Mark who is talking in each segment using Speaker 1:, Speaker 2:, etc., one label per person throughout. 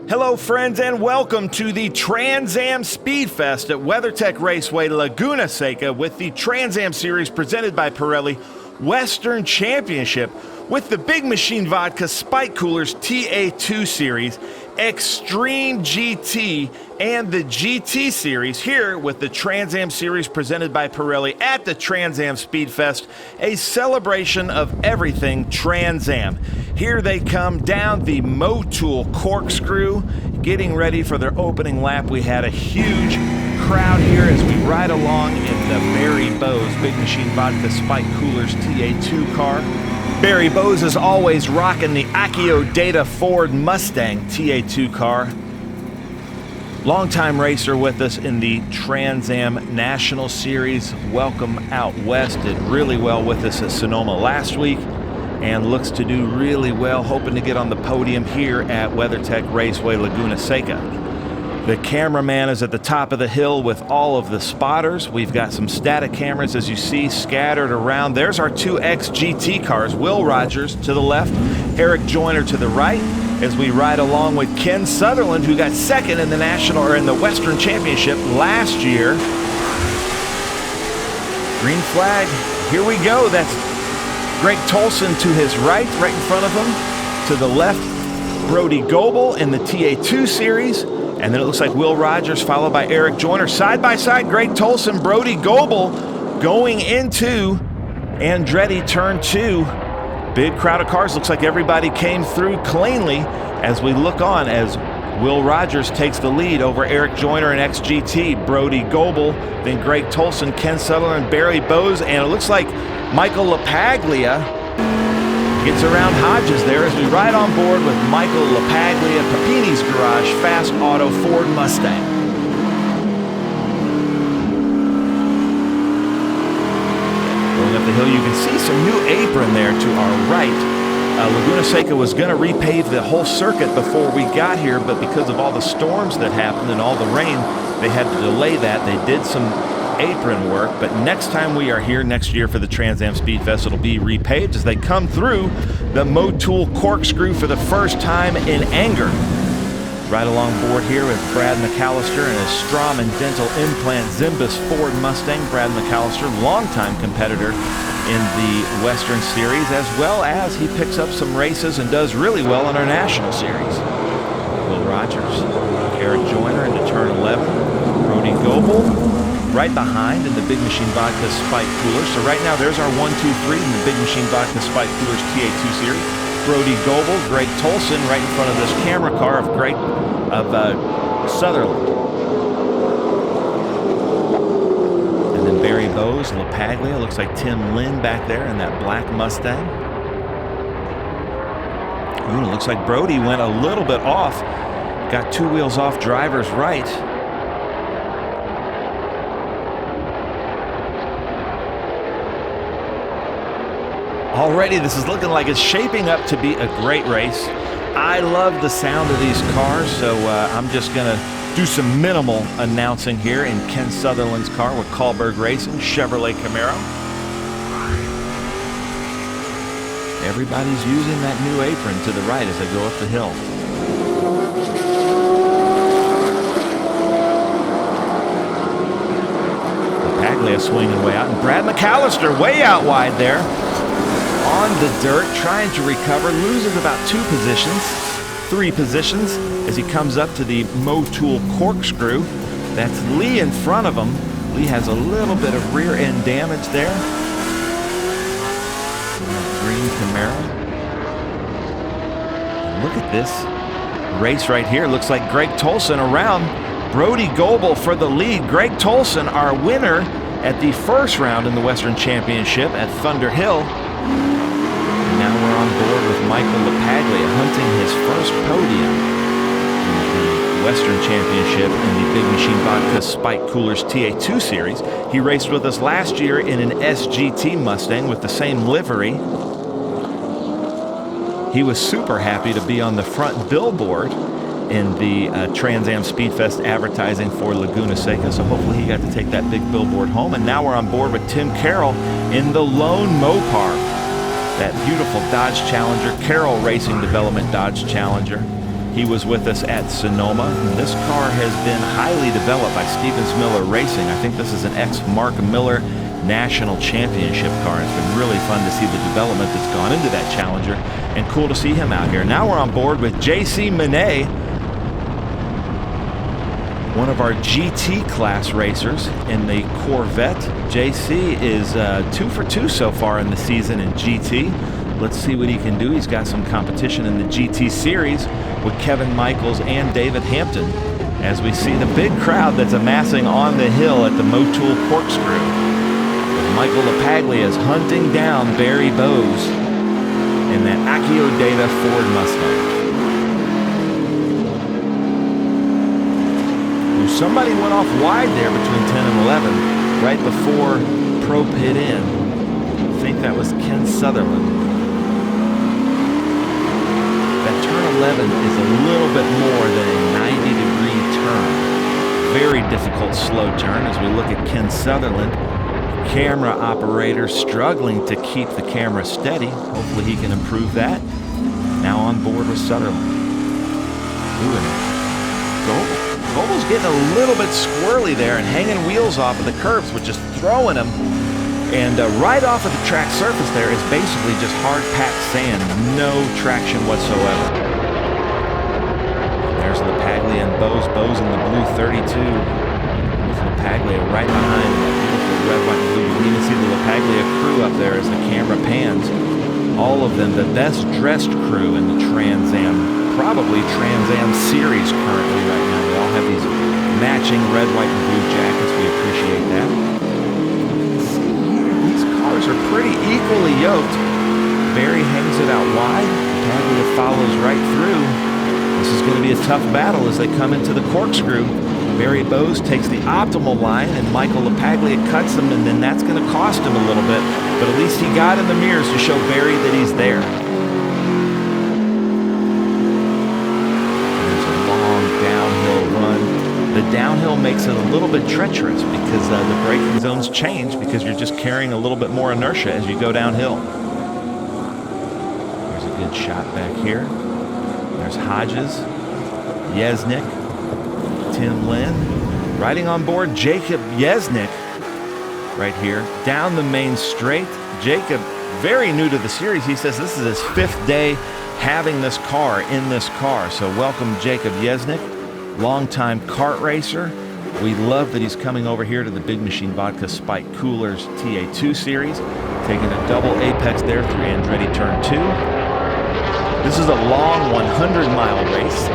Speaker 1: Hello friends and welcome to the Trans Am Speed Fest at WeatherTech Raceway Laguna Seca with the Trans Am Series presented by Pirelli Western Championship with the Big Machine Vodka Spike Coolers TA2 Series, Extreme GT, and the GT Series here with the Trans Am Series presented by Pirelli at the Trans Am Speed Fest, a celebration of everything Trans Am. Here they come down the Motul corkscrew, getting ready for their opening lap. We had a huge crowd here as we ride along in the Barry Bose Big Machine Vodka Spike Coolers TA2 car. Barry Bose is always rocking the Accio Data Ford Mustang TA2 car. Longtime racer with us in the Trans Am National Series. Welcome out west. Did really well with us at Sonoma last week and looks to do really well, hoping to get on the podium here at WeatherTech Raceway Laguna Seca. The cameraman is at the top of the hill with all of the spotters. We've got some static cameras, as you see, scattered around. There's our two XGT cars, Will Rogers to the left, Eric Joyner to the right, as we ride along with Ken Sutherland, who got second in the National or in the Western Championship last year. Green flag, here we go. That's Greg Tolson to his right in front of him. To the left, Brody Goebel in the TA2 Series. And then it looks like Will Rogers followed by Eric Joyner. Side by side, Greg Tolson, Brody Goebel going into Andretti Turn 2. Big crowd of cars. Looks like everybody came through cleanly as we look on as Will Rogers takes the lead over Eric Joyner and XGT, Brody Goebel, then Greg Tolson, Ken Sutherland, Barry Bose, and it looks like Michael LaPaglia gets around Hodges there as we ride on board with Michael LaPaglia, Papini's Garage Fast Auto Ford Mustang. Going up the hill, you can see some new apron there to our right. Laguna Seca was going to repave the whole circuit before we got here, but because of all the storms that happened and all the rain, they had to delay that. They did some apron work, but next time we are here next year for the Trans Am Speed Fest, it'll be repaved as they come through the Motul corkscrew for the first time in anger. Right along board here with Brad McAllister and his Straumann Dental Implant Zimbus Ford Mustang. Brad McAllister, longtime competitor in the Western Series, as well as he picks up some races and does really well in our National Series. Will Rogers, Eric Joyner into turn 11, Brody Goebel right behind in the Big Machine Vodka Spike Coolers. So right now there's our 1, 2, 3 in the Big Machine Vodka Spike Coolers TA2 Series. Brody Goebel, Greg Tolson right in front of this camera car of Sutherland. And then Barry Bose, LaPaglia, looks like Tim Lynn back there in that black Mustang. Ooh, it looks like Brody went a little bit off. Got two wheels off driver's right. Already this is looking like it's shaping up to be a great race. I love the sound of these cars, so I'm just going to do some minimal announcing here in Ken Sutherland's car with Kahlberg Racing, Chevrolet Camaro. Everybody's using that new apron to the right as they go up the hill. LaPaglia swinging way out, and Brad McAllister way out wide there. On the dirt, trying to recover, loses about 3 positions as he comes up to the Motul corkscrew. That's Lee in front of him. Lee has a little bit of rear end damage there. Green Camaro. And look at this race right here. Looks like Greg Tolson around Brody Goebel for the lead. Greg Tolson, our winner at the first round in the Western Championship at Thunder Hill. Now we're on board with Michael LaPaglia hunting his first podium in the Western Championship in the Big Machine Vodka Spike Coolers TA2 Series. He raced with us last year in an SGT Mustang with the same livery. He was super happy to be on the front billboard in the Trans Am Speed Fest advertising for Laguna Seca, so hopefully he got to take that big billboard home. And now we're on board with Tim Carroll in the Lone Mopar. That beautiful Dodge Challenger, Carroll Racing Development Dodge Challenger. He was with us at Sonoma. And this car has been highly developed by Stevens Miller Racing. I think this is an ex-Mark Miller National Championship car. It's been really fun to see the development that's gone into that Challenger, and cool to see him out here. Now we're on board with J.C. Monet, one of our GT class racers in the Corvette. JC is 2 for 2 so far in the season in GT. Let's see what he can do. He's got some competition in the GT series with Kevin Michaels and David Hampton, as we see the big crowd that's amassing on the hill at the Motul Corkscrew. Michael LaPaglia is hunting down Barry Bowes in that Accio Data Ford Mustang. Somebody went off wide there between 10 and 11 right before Pro Pit in. I think that was Ken Sutherland. That turn 11 is a little bit more than a 90-degree turn. Very difficult slow turn as we look at Ken Sutherland. Camera operator struggling to keep the camera steady. Hopefully he can improve that. Now on board with Sutherland. Goebel's getting a little bit squirrely there and hanging wheels off of the curbs, which is throwing him. And right off of the track surface there is basically just hard-packed sand, no traction whatsoever. There's LaPaglia and Bowes. Bowes in the blue 32 with LaPaglia right behind that beautiful red, white, and blue. You can even see the LaPaglia crew up there as the camera pans. All of them, the best-dressed crew in the Trans Am, probably Trans Am series currently right now. They all have these matching red, white, and blue jackets. We appreciate that. See here, these cars are pretty equally yoked. Barry hangs it out wide. Paglia follows right through. This is going to be a tough battle as they come into the corkscrew. Barry Bowes takes the optimal line, and Michael LaPaglia cuts them, and then that's going to cost him a little bit. But at least he got in the mirrors to show Barry that he's there. The downhill makes it a little bit treacherous because the braking zones change because you're just carrying a little bit more inertia as you go downhill. There's a good shot back here. There's Hodges, Yesnick, Tim Lynn. Riding on board, Jacob Yesnick right here down the main straight. Jacob, very new to the series. He says this is his 5th day having this car in this car. So welcome, Jacob Yesnick. Longtime kart racer. We love that he's coming over here to the Big Machine Vodka Spike Coolers TA2 series, taking a double apex there through Andretti turn 2. This is a long 100-mile race.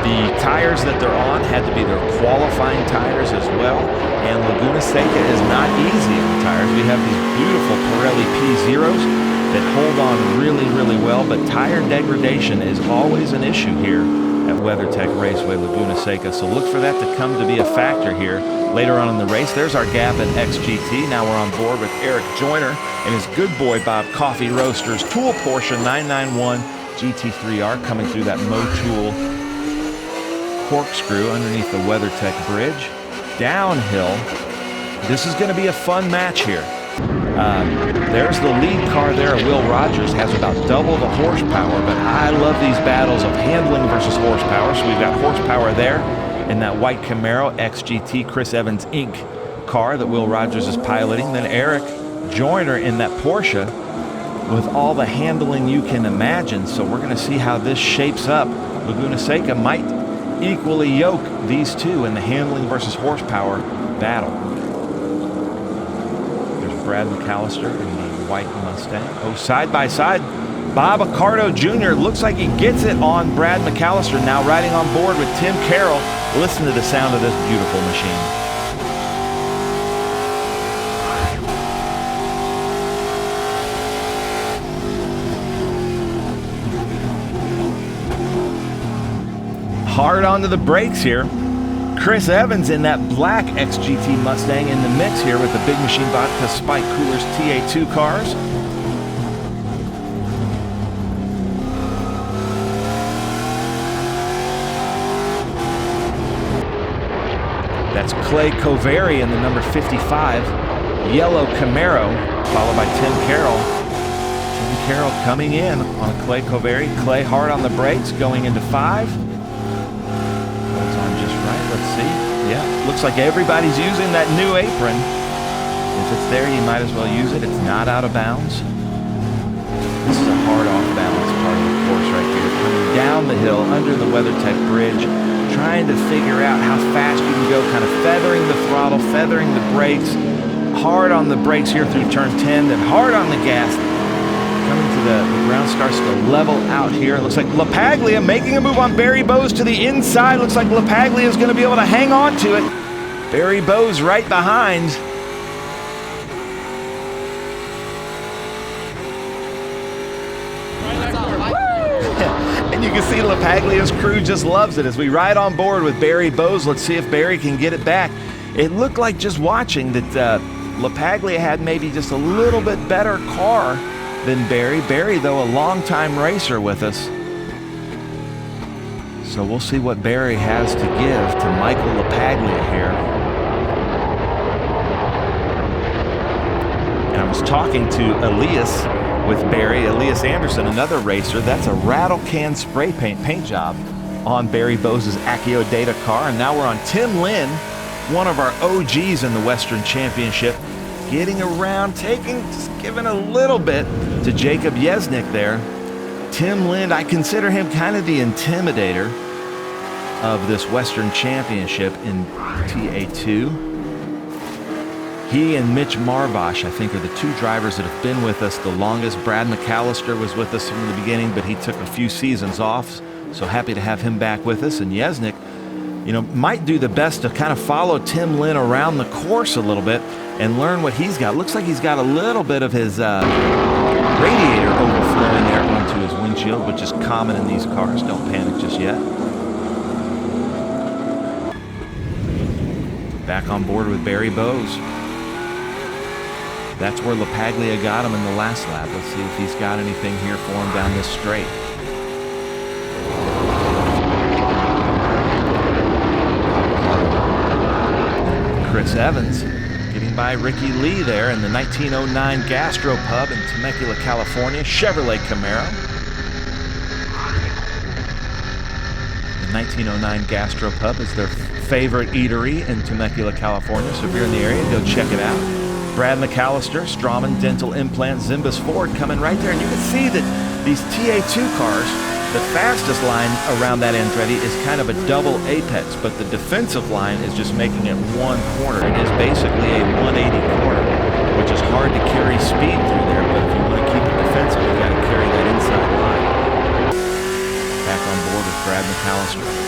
Speaker 1: The tires that they're on had to be their qualifying tires as well, and Laguna Seca is not easy on tires. We have these beautiful Pirelli P0s that hold on really, really well, but tire degradation is always an issue here at WeatherTech Raceway Laguna Seca. So look for that to come to be a factor here later on in the race. There's our gap in XGT. Now we're on board with Eric Joyner and his Good Boy Bob Coffee Roasters Tool Porsche 991 GT3R coming through that Motul corkscrew underneath the WeatherTech bridge. Downhill. This is going to be a fun match here. There's the lead car there. Will Rogers has about double the horsepower, but I love these battles of handling versus horsepower. So we've got horsepower there in that white Camaro XGT Chris Evans Inc. car that Will Rogers is piloting. Then Eric Joyner in that Porsche with all the handling you can imagine. So we're going to see how this shapes up. Laguna Seca might equally yoke these two in the handling versus horsepower battle. Brad McAllister in the white Mustang. Oh, side by side, Bob Accardo Jr. looks like he gets it on Brad McAllister. Now riding on board with Tim Carroll. Listen to the sound of this beautiful machine. Hard onto the brakes here. Chris Evans in that black XGT Mustang in the mix here with the Big Machine Vodka Spike Coolers TA2 cars. That's Clay Coveri in the number 55 yellow Camaro, followed by Tim Carroll. Tim Carroll coming in on Clay Coveri. Clay hard on the brakes going into 5. let's see. Yeah, looks like everybody's using that new apron. If it's there, you might as well use it. It's not out of bounds. This is a hard off-balance part of the course right here. Coming down the hill, under the WeatherTech bridge, trying to figure out how fast you can go, kind of feathering the throttle, feathering the brakes. Hard on the brakes here through turn 10, then hard on the gas. Coming to the ground starts to level out here. It looks like LaPaglia making a move on Barry Bowes to the inside. Looks like LaPaglia is going to be able to hang on to it. Barry Bowes right behind. And you can see LaPaglia's crew just loves it as we ride on board with Barry Bowes. Let's see if Barry can get it back. It looked like just watching that LaPaglia had maybe just a little bit better car than Barry. Barry, though, a longtime racer with us. So we'll see what Barry has to give to Michael LaPaglia here. And I was talking to Elias with Barry, Elias Anderson, another racer. That's a rattle can spray paint job on Barry Bowes' Accio Data car. And now we're on Tim Lynn, one of our OGs in the Western Championship, getting around, just giving a little bit to Jacob Yesnick there. Tim Lynn, I consider him kind of the intimidator of this Western Championship in TA2. He and Mitch Marvash, I think, are the two drivers that have been with us the longest. Brad McAllister was with us from the beginning, but he took a few seasons off. So happy to have him back with us. And Yesnick, you know, might do the best to kind of follow Tim Lynn around the course a little bit and learn what he's got. Looks like he's got a little bit of his radiator overflowing there onto his windshield, which is common in these cars. Don't panic just yet. Back on board with Barry Bowes. That's where LaPaglia got him in the last lap. Let's see if he's got anything here for him down this straight. Chris Evans getting by Ricky Lee there in the 1909 Gastropub in Temecula, California. Chevrolet Camaro. The 1909 Gastropub is their favorite eatery in Temecula, California. So if you're in the area, go check it out. Brad McAllister, Strawman Dental Implant, Zimbus Ford coming right there. And you can see that these TA2 cars, the fastest line around that Andretti is kind of a double apex, but the defensive line is just making it one corner. It is basically a 180 corner, which is hard to carry speed through there, but if you want to keep it defensive, you got to carry that inside line. Back on board with Brad McAllister.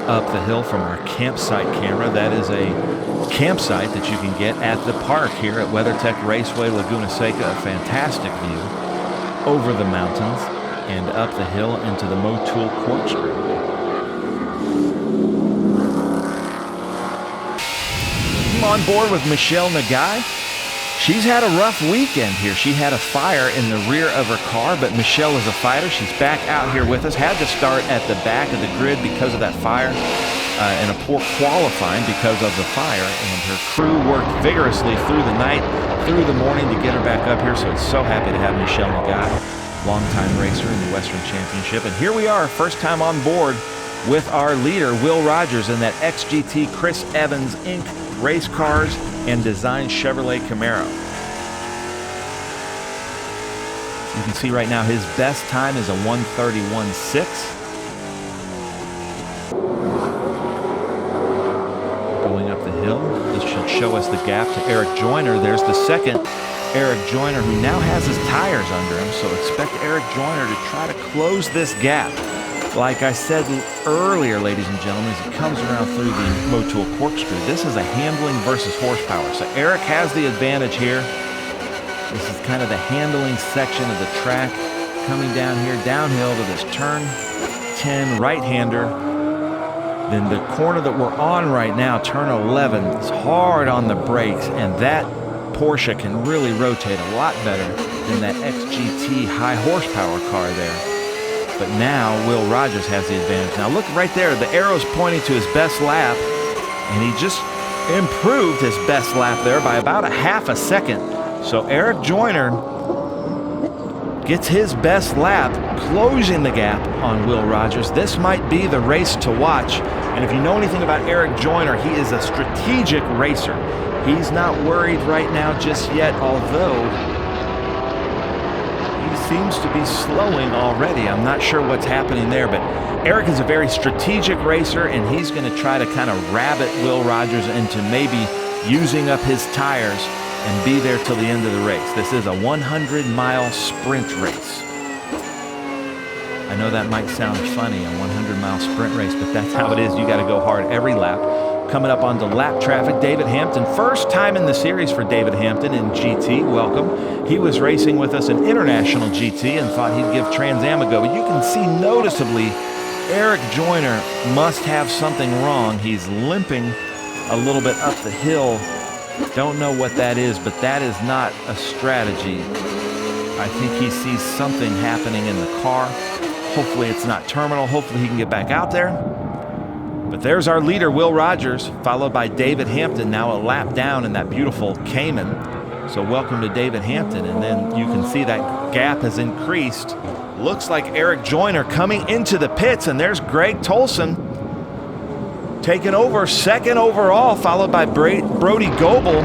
Speaker 1: Up the hill from our campsite camera. That is a campsite that you can get at the park here at WeatherTech Raceway, Laguna Seca. A fantastic view over the mountains and up the hill into the Motul Corkscrew. I'm on board with Michelle Nagai. She's had a rough weekend here. She had a fire in the rear of her car, but Michelle is a fighter. She's back out here with us. Had to start at the back of the grid because of that fire and a poor qualifying because of the fire. And her crew worked vigorously through the night, through the morning to get her back up here. So it's so happy to have Michelle Nagai, longtime racer in the Western Championship. And here we are, first time on board with our leader, Will Rogers, in that XGT Chris Evans Inc. race cars and design Chevrolet Camaro. You can see right now his best time is a 1:31.6. Going up the hill, this should show us the gap to Eric Joyner. There's the second Eric Joyner, who now has his tires under him, so expect Eric Joyner to try to close this gap. Like I said earlier, ladies and gentlemen, as he comes around through the Motul Corkscrew, this is a handling versus horsepower. So Eric has the advantage here. This is kind of the handling section of the track. Coming down here, downhill to this turn 10 right-hander. Then the corner that we're on right now, turn 11, is hard on the brakes, and that Porsche can really rotate a lot better than that XGT high horsepower car there. But now Will Rogers has the advantage. Now look right there, the arrow's pointing to his best lap, and he just improved his best lap there by about a half a second. So Eric Joyner gets his best lap, closing the gap on Will Rogers. This might be the race to watch. And if you know anything about Eric Joyner, he is a strategic racer. He's not worried right now just yet, although he seems to be slowing already. I'm not sure what's happening there, but Eric is a very strategic racer, and he's going to try to kind of rabbit Will Rogers into maybe using up his tires and be there till the end of the race. This is a 100-mile sprint race. I know that might sound funny, a 100-mile sprint race, but that's how it is. You got to go hard every lap. Coming up onto lap traffic, David Hampton. First time in the series for David Hampton in GT. Welcome. He was racing with us in International GT and thought he'd give Trans Am a go. But you can see noticeably Eric Joyner must have something wrong. He's limping a little bit up the hill. Don't know what that is, but that is not a strategy. I think he sees something happening in the car. Hopefully it's not terminal. Hopefully he can get back out there. But there's our leader, Will Rogers, followed by David Hampton, now a lap down in that beautiful Cayman. So welcome to David Hampton. And then you can see that gap has increased. Looks like Eric Joyner coming into the pits, and there's Greg Tolson taking over second overall, followed by Brody Goebel.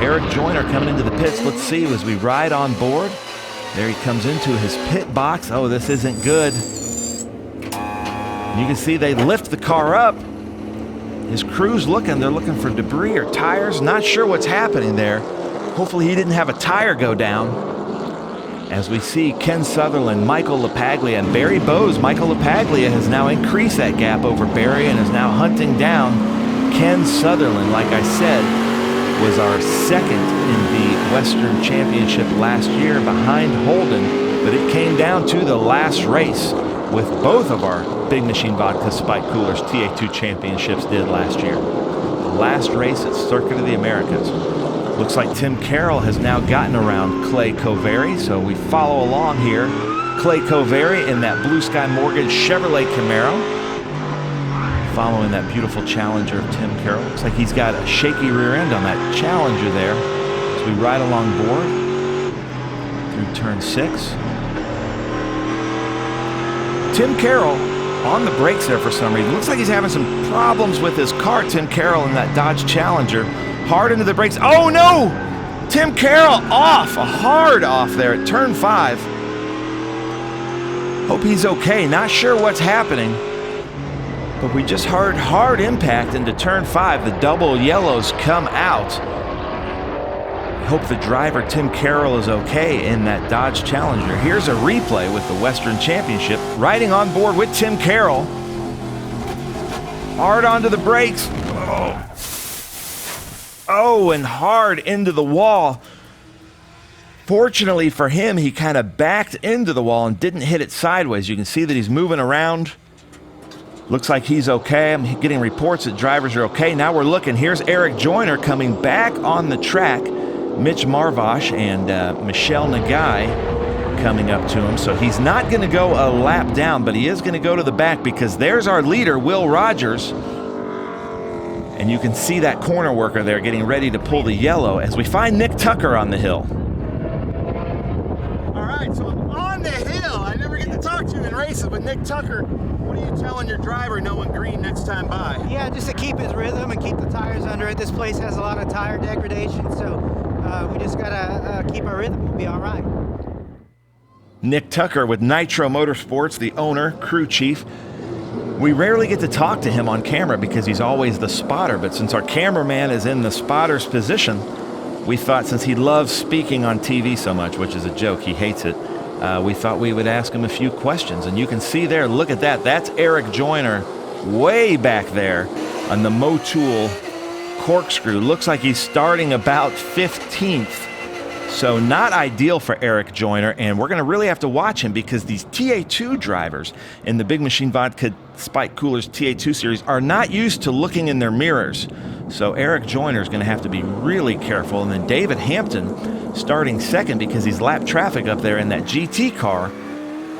Speaker 1: Eric Joyner coming into the pits. Let's see as we ride on board. There he comes into his pit box. Oh, this isn't good. You can see they lift the car up. His crew's looking. They're looking for debris or tires. Not sure what's happening there. Hopefully he didn't have a tire go down. As we see Ken Sutherland, Michael LaPaglia, and Barry Bowes. Michael LaPaglia has now increased that gap over Barry and is now hunting down Ken Sutherland. Like I said, was our second in the Western Championship last year behind Holden, but it came down to the last race with both of our Big Machine Vodka Spike Coolers TA2 championships did last year. The last race at Circuit of the Americas. Looks like Tim Carroll has now gotten around Clay Coveri, so we follow along here. Clay Coveri in that Blue Sky Mortgage Chevrolet Camaro, following that beautiful Challenger of Tim Carroll. Looks like he's got a shaky rear end on that Challenger there. As we ride along board through turn 6. Tim Carroll on the brakes there for some reason. Looks like he's having some problems with his car, Tim Carroll in that Dodge Challenger. Hard into the brakes. Oh no! Tim Carroll off, a hard off there at turn 5. Hope he's okay. Not sure what's happening. But we just heard hard impact into turn 5. The double yellows come out. Hope the driver, Tim Carroll, is okay in that Dodge Challenger. Here's a replay with the Western Championship. Riding on board with Tim Carroll. Hard onto the brakes. Oh, and hard into the wall. Fortunately for him, he kind of backed into the wall and didn't hit it sideways. You can see that he's moving around. Looks like he's okay. I'm getting reports that drivers are okay. Now we're looking. Here's Eric Joyner coming back on the track. Mitch Marvash and Michelle Nagai coming up to him. So he's not going to go a lap down, but he is going to go to the back because there's our leader, Will Rogers. And you can see that corner worker there getting ready to pull the yellow as we find Nick Tucker on the hill.
Speaker 2: All right, so I'm on the hill. I never get to talk to you in races with Nick Tucker. What are you telling your driver knowing green next time by?
Speaker 3: Yeah, just to keep his rhythm and keep the tires under it. This place has a lot of tire degradation, so we just gotta keep our rhythm. We'll be all right.
Speaker 1: Nick Tucker with Nitro Motorsports, the owner, crew chief. We rarely get to talk to him on camera because he's always the spotter, but since our cameraman is in the spotter's position, we thought since he loves speaking on TV so much, which is a joke, he hates it, we thought we would ask him a few questions. And you can see there, look at that, that's Eric Joyner way back there on the Motul corkscrew. Looks like he's starting about 15th. So not ideal for Eric Joyner, and we're going to really have to watch him because these TA2 drivers in the Big Machine Vodka Spike Coolers TA2 series are not used to looking in their mirrors. So Eric Joyner is going to have to be really careful. And then David Hampton starting second because he's lap traffic up there in that GT car.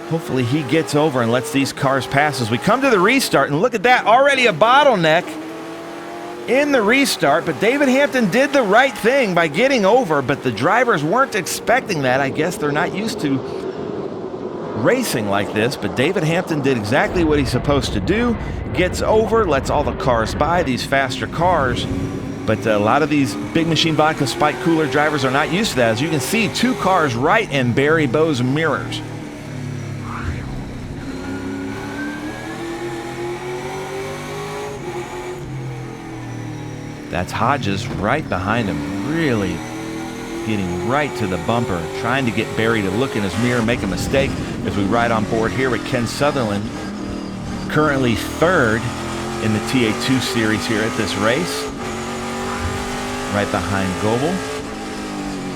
Speaker 1: Hopefully he gets over and lets these cars pass as we come to the restart. And look at that, already a bottleneck. in the restart, but David Hampton did the right thing by getting over, but the drivers weren't expecting that. I guess they're not used to racing like this, but David Hampton did exactly what he's supposed to do, gets over, lets all the cars by, these faster cars, but a lot of these Big Machine Vodka Spike Cooler drivers are not used to that. As you can see, 2 cars right in Barry Bowe's mirrors. That's Hodges right behind him, really getting right to the bumper, trying to get Barry to look in his mirror, make a mistake, as we ride on board here with Ken Sutherland, currently 3rd in the TA2 series here at this race, right behind Goebel.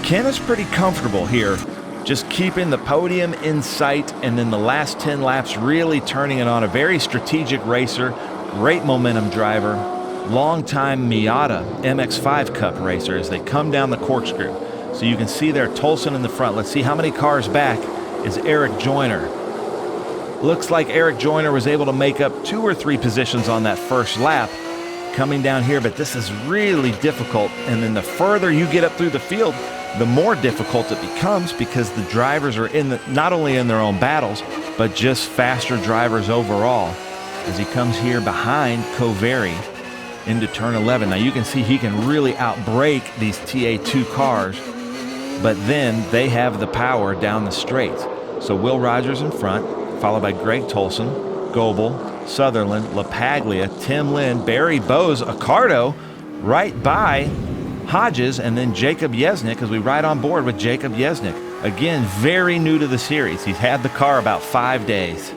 Speaker 1: Ken is pretty comfortable here, just keeping the podium in sight, and then the last 10 laps really turning it on. A very strategic racer, great momentum driver, longtime Miata MX-5 Cup racer as they come down the corkscrew. So you can see there Tolson in the front. Let's see how many cars back is Eric Joyner. Looks like Eric Joyner was able to make up 2 or 3 positions on that first lap coming down here, but this is really difficult. And then the further you get up through the field, the more difficult it becomes, because the drivers are not only in their own battles, but just faster drivers overall. As he comes here behind Coveri into turn 11. Now you can see he can really outbrake these TA2 cars, but then they have the power down the straights. So Will Rogers in front, followed by Greg Tolson, Goebel, Sutherland, LaPaglia, Tim Lynn, Barry Bowes, Accardo, right by Hodges, and then Jacob Yesnick as we ride on board with Jacob Yesnick. Again, very new to the series. He's had the car about 5 days.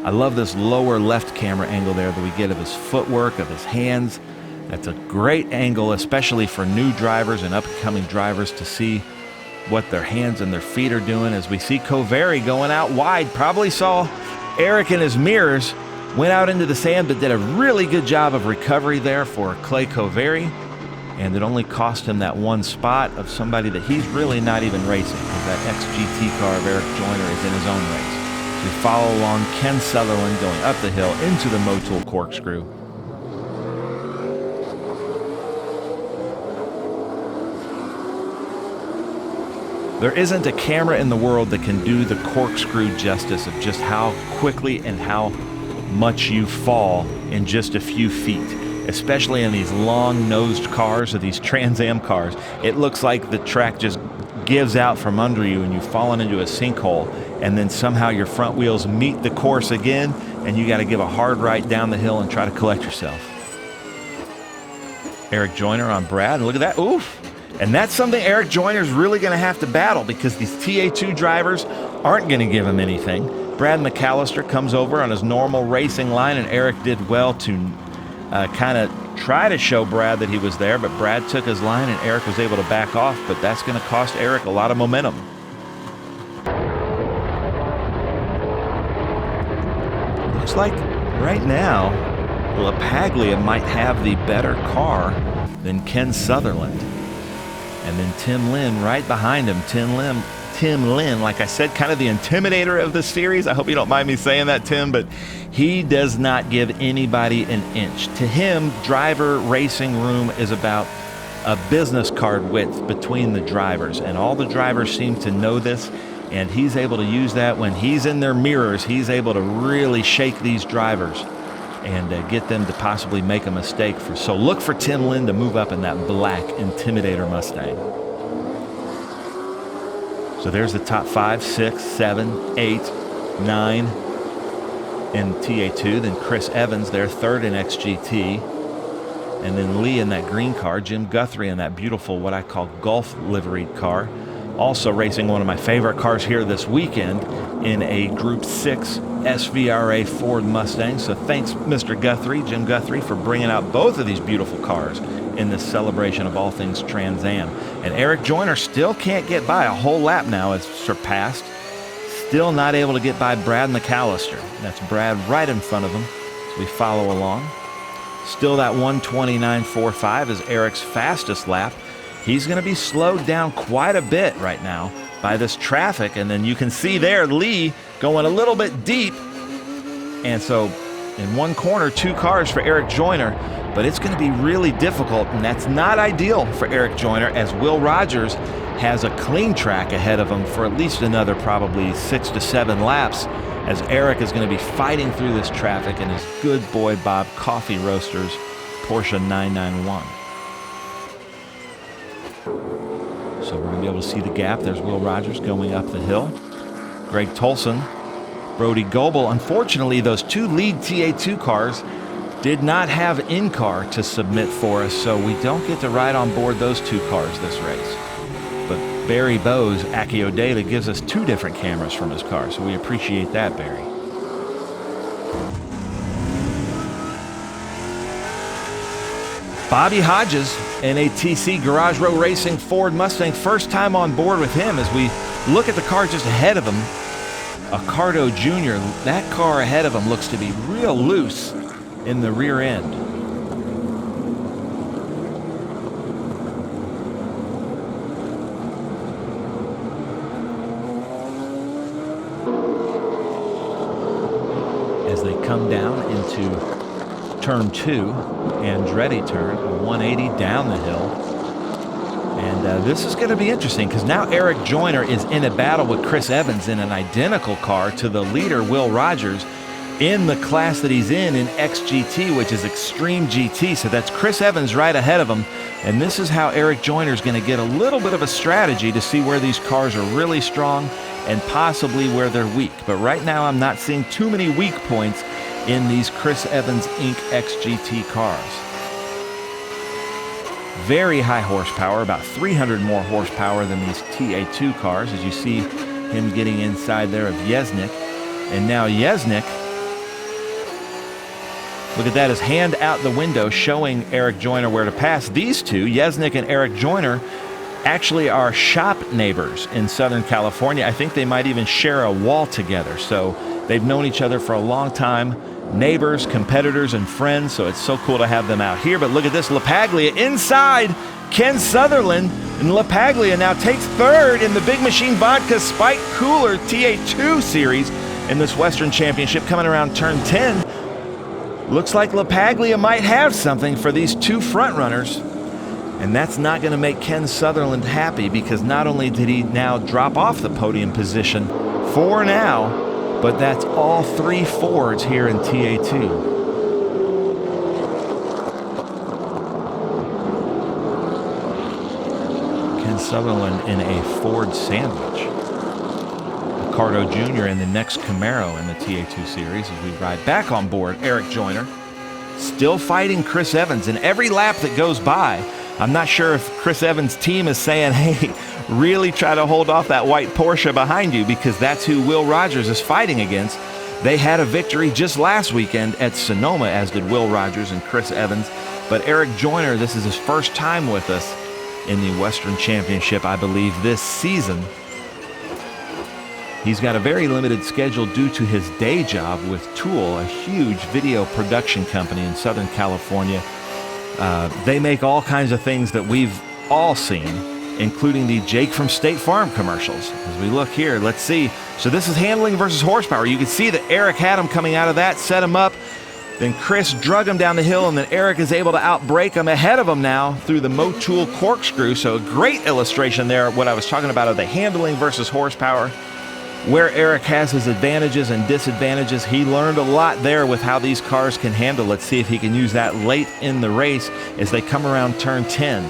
Speaker 1: I love this lower left camera angle there that we get of his footwork, of his hands. That's a great angle, especially for new drivers and up-and-coming drivers, to see what their hands and their feet are doing. As we see Coveri going out wide, probably saw Eric in his mirrors, went out into the sand, but did a really good job of recovery there for Clay Coveri. And it only cost him that 1 spot of somebody that he's really not even racing, because that XGT car of Eric Joyner is in his own race. We follow along Ken Sutherland going up the hill into the Motul corkscrew. There isn't a camera in the world that can do the corkscrew justice of just how quickly and how much you fall in just a few feet, especially in these long-nosed cars or these Trans Am cars. It looks like the track just gives out from under you and you've fallen into a sinkhole, and then somehow your front wheels meet the course again and you got to give a hard right down the hill and try to collect yourself. Eric Joyner on Brad, and look at that, oof. And that's something Eric Joyner's really going to have to battle, because these TA2 drivers aren't going to give him anything. Brad McAllister comes over on his normal racing line, and Eric did well to kind of try to show Brad that he was there, but Brad took his line and Eric was able to back off, but that's going to cost Eric a lot of momentum. Looks like right now LaPaglia might have the better car than Ken Sutherland. And then Tim Lynn right behind him. Tim Lynn, like I said, kind of the intimidator of the series. I hope you don't mind me saying that, Tim, but he does not give anybody an inch. To him, driver racing room is about a business card width between the drivers, and all the drivers seem to know this, and he's able to use that. When he's in their mirrors, he's able to really shake these drivers and get them to possibly make a mistake. So look for Tim Lynn to move up in that black Intimidator Mustang. So there's the top 5, 6, 7, 8, 9 in TA2. Then Chris Evans there, 3rd in XGT. And then Lee in that green car. Jim Guthrie in that beautiful, what I call Gulf liveried car. Also racing one of my favorite cars here this weekend in a Group 6 SVRA Ford Mustang. So thanks, Mr. Guthrie, Jim Guthrie, for bringing out both of these beautiful cars in this celebration of all things Trans Am. And Eric Joyner still can't get by. A whole lap now is surpassed. Still not able to get by Brad McAllister. That's Brad right in front of him. So we follow along. Still that 1:29.45 is Eric's fastest lap. He's going to be slowed down quite a bit right now by this traffic. And then you can see there Lee going a little bit deep. And so In one corner, 2 cars for Eric Joyner, but it's going to be really difficult, and that's not ideal for Eric Joyner, as Will Rogers has a clean track ahead of him for at least another probably 6 to 7 laps, as Eric is going to be fighting through this traffic in his Good Boy Bob Coffee Roasters Porsche 991. So we're going to be able to see the gap. There's Will Rogers going up the hill. Greg Tolson, Brody Goebel. Unfortunately, those 2 lead TA2 cars did not have in-car to submit for us, so we don't get to ride on board those 2 cars this race. But Barry Bowes, Accio Daily, gives us 2 different cameras from his car, so we appreciate that, Barry. Bobby Hodges in a TC Garage Row Racing Ford Mustang. First time on board with him as we look at the car just ahead of him. A Cardo Jr. That car ahead of him looks to be real loose in the rear end. As they come down into turn 2, Andretti turn, a 180 down the hill. And this is going to be interesting because now Eric Joyner is in a battle with Chris Evans in an identical car to the leader, Will Rogers, in the class that he's in XGT, which is Extreme GT. So that's Chris Evans right ahead of him. And this is how Eric Joyner is going to get a little bit of a strategy to see where these cars are really strong and possibly where they're weak. But right now I'm not seeing too many weak points in these Chris Evans Inc. XGT cars. Very high horsepower, about 300 more horsepower than these TA2 cars, as you see him getting inside there of Yesnik. And now Yesnik, look at that, his hand out the window showing Eric Joyner where to pass. These two, Yesnik and Eric Joyner, actually are shop neighbors in Southern California. I think they might even share a wall together. So they've known each other for a long time. Neighbors, competitors, and friends, so it's so cool to have them out here. But look at this, LaPaglia inside Ken Sutherland, and LaPaglia now takes 3rd in the Big Machine Vodka Spike Cooler TA2 series in this Western Championship, coming around turn 10. Looks like LaPaglia might have something for these 2 front runners, and that's not going to make Ken Sutherland happy, because not only did he now drop off the podium position for now, but that's all 3 Fords here in TA2. Ken Sutherland in a Ford Sandwich. Ricardo Jr. in the next Camaro in the TA2 series as we ride back on board Eric Joyner. Still fighting Chris Evans, and every lap that goes by, I'm not sure if Chris Evans' team is saying, hey, really try to hold off that white Porsche behind you, because that's who Will Rogers is fighting against. They had a victory just last weekend at Sonoma, as did Will Rogers and Chris Evans. But Eric Joyner, this is his first time with us in the Western Championship, I believe, this season. He's got a very limited schedule due to his day job with Tool, a huge video production company in Southern California. They make all kinds of things that we've all seen, including the Jake from State Farm commercials. As we look here, let's see. So this is handling versus horsepower. You can see that Eric had him coming out of that, set him up. Then Chris drug him down the hill, and then Eric is able to outbrake him ahead of him now through the Motul corkscrew. So a great illustration there of what I was talking about of the handling versus horsepower, where Eric has his advantages and disadvantages. He learned a lot there with how these cars can handle. Let's see if he can use that late in the race as they come around turn 10.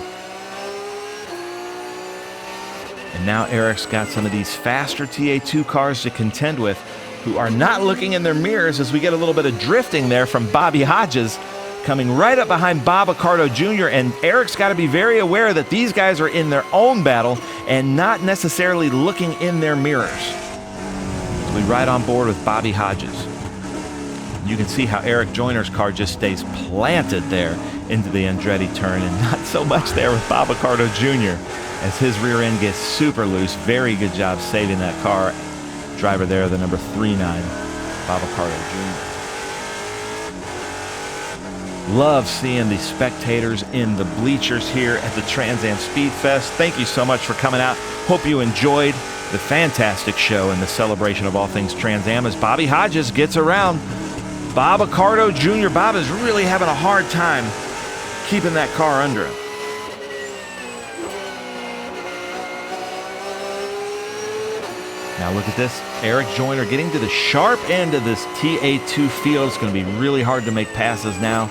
Speaker 1: And now Eric's got some of these faster TA2 cars to contend with, who are not looking in their mirrors, as we get a little bit of drifting there from Bobby Hodges coming right up behind Bob Ricardo Jr. And Eric's got to be very aware that these guys are in their own battle and not necessarily looking in their mirrors. We ride on board with Bobby Hodges. You can see how Eric Joyner's car just stays planted there into the Andretti turn, and not so much there with Bob Ricardo Jr. as his rear end gets super loose. Very good job saving that car. Driver there, the number 39, Bob Ricardo Jr. Love seeing the spectators in the bleachers here at the Trans Am Speed Fest. Thank you so much for coming out. Hope you enjoyed the fantastic show and the celebration of all things Trans Am as Bobby Hodges gets around Bob Accardo Jr. Bob is really having a hard time keeping that car under him. Now look at this. Eric Joyner getting to the sharp end of this TA2 field. It's going to be really hard to make passes now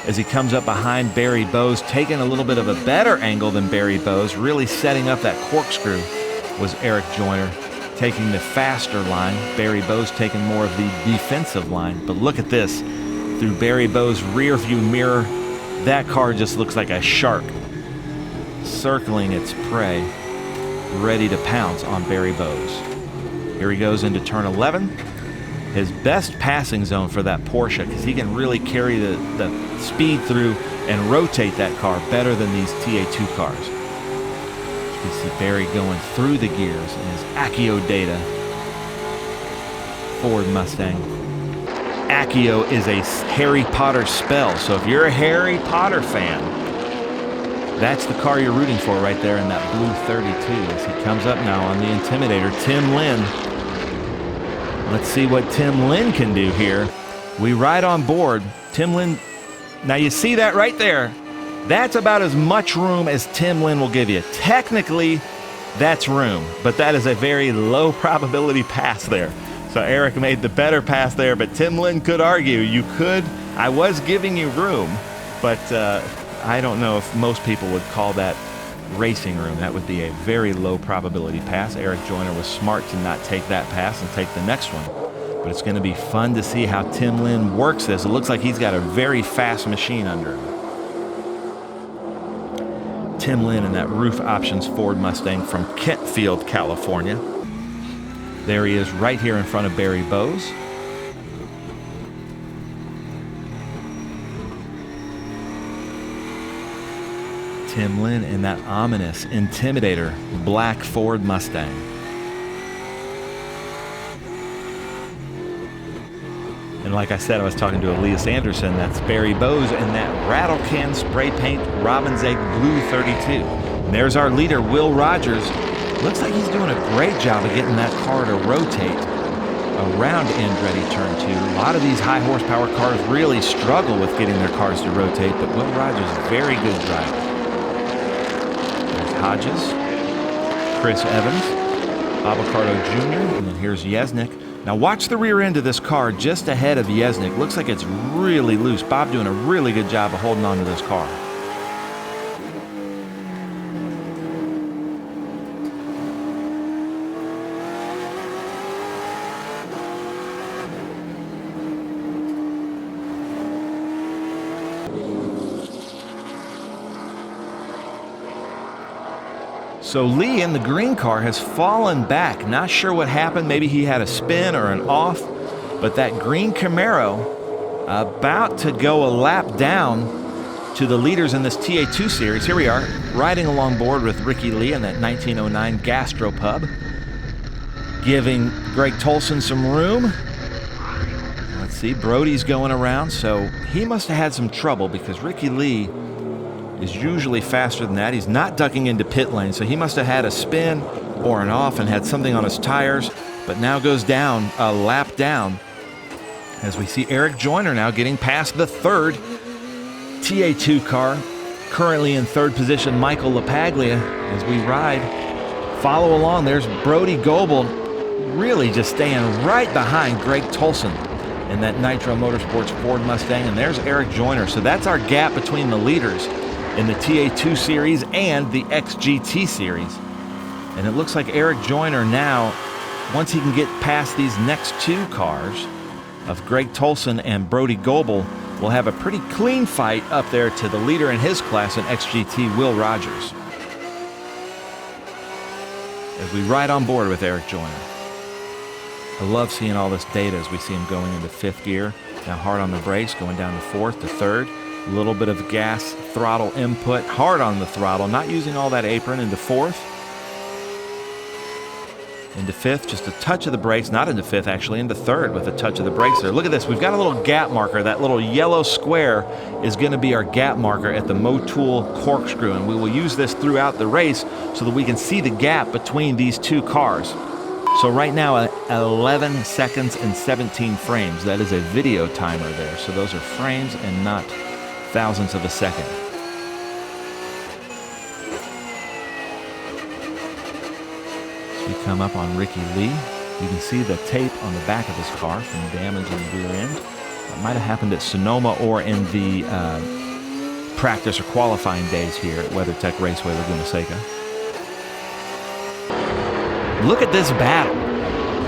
Speaker 1: as he comes up behind Barry Bowes, taking a little bit of a better angle than Barry Bowes. Really setting up that corkscrew was Eric Joyner, taking the faster line. Barry Bowes taking more of the defensive line. But look at this. Through Barry Bowes' rear view mirror, that car just looks like a shark circling its prey, ready to pounce on Barry Bowes. Here he goes into turn 11. His best passing zone for that Porsche, because he can really carry the speed through and rotate that car better than these TA2 cars. You see Barry going through the gears in his Accio Data Ford Mustang. Accio is a Harry Potter spell, so if you're a Harry Potter fan, that's the car you're rooting for right there in that blue 32 as he comes up now on the Intimidator, Tim Lynn. Let's see what Tim Lynn can do here. We ride on board. Tim Lynn, now you see that right there. That's about as much room as Tim Lynn will give you. Technically, that's room, but that is a very low probability pass there. So Eric made the better pass there, but Tim Lynn could argue you could. I was giving you room, but I don't know if most people would call that racing room. That would be a very low probability pass. Eric Joyner was smart to not take that pass and take the next one. But it's going to be fun to see how Tim Lynn works this. It looks like he's got a very fast machine under him. Tim Lynn in that Roof Options Ford Mustang from Kentfield, California. There he is right here in front of Barry Bowes. Tim Lynn in that ominous Intimidator black Ford Mustang. And like I said, I was talking to Elias Anderson. That's Barry Bowes in that rattle can spray paint Robin's Egg Blue 32. And there's our leader, Will Rogers. Looks like he's doing a great job of getting that car to rotate around end-ready turn 2. A lot of these high horsepower cars really struggle with getting their cars to rotate, but Will Rogers, very good driver. There's Hodges, Chris Evans, Bob Accardo Jr., and then here's Yesnick. Now watch the rear end of this car just ahead of Yesnick. Looks like it's really loose. Bob doing a really good job of holding on to this car. So Lee in the green car has fallen back. Not sure what happened. Maybe he had a spin or an off. But that green Camaro about to go a lap down to the leaders in this TA2 series. Here we are, riding along board with Ricky Lee in that 1909 Gastropub, giving Greg Tolson some room. Let's see, Brody's going around. So he must have had some trouble because Ricky Lee is usually faster than that. He's not ducking into pit lane, so he must have had a spin or an off and had something on his tires, but now goes down, a lap down, as we see Eric Joyner now getting past the third TA2 car. Currently in third position, Michael LaPaglia, as we ride. Follow along, there's Brody Goebel, really just staying right behind Greg Tolson in that Nitro Motorsports Ford Mustang, and there's Eric Joyner. So that's our gap between the leaders in the TA2 series and the XGT series. And it looks like Eric Joyner now, once he can get past these next two cars of Greg Tolson and Brody Goebel, will have a pretty clean fight up there to the leader in his class in XGT, Will Rogers. As we ride on board with Eric Joyner. I love seeing all this data as we see him going into fifth gear. Now hard on the brakes, going down to fourth to third. A little bit of gas throttle input, hard on the throttle, not using all that apron, into fourth. Into fifth, just a touch of the brakes, not into fifth actually, into third with a touch of the brakes there. Look at this, we've got a little gap marker. That little yellow square is going to be our gap marker at the Motul corkscrew, and we will use this throughout the race so that we can see the gap between these two cars. So right now, 11 seconds and 17 frames. That is a video timer there. So those are frames and not thousandths of a second. So we come up on Ricky Lee. You can see the tape on the back of his car from damage in the rear end. It might have happened at Sonoma or in the practice or qualifying days here at WeatherTech Raceway Laguna Seca. Look at this battle.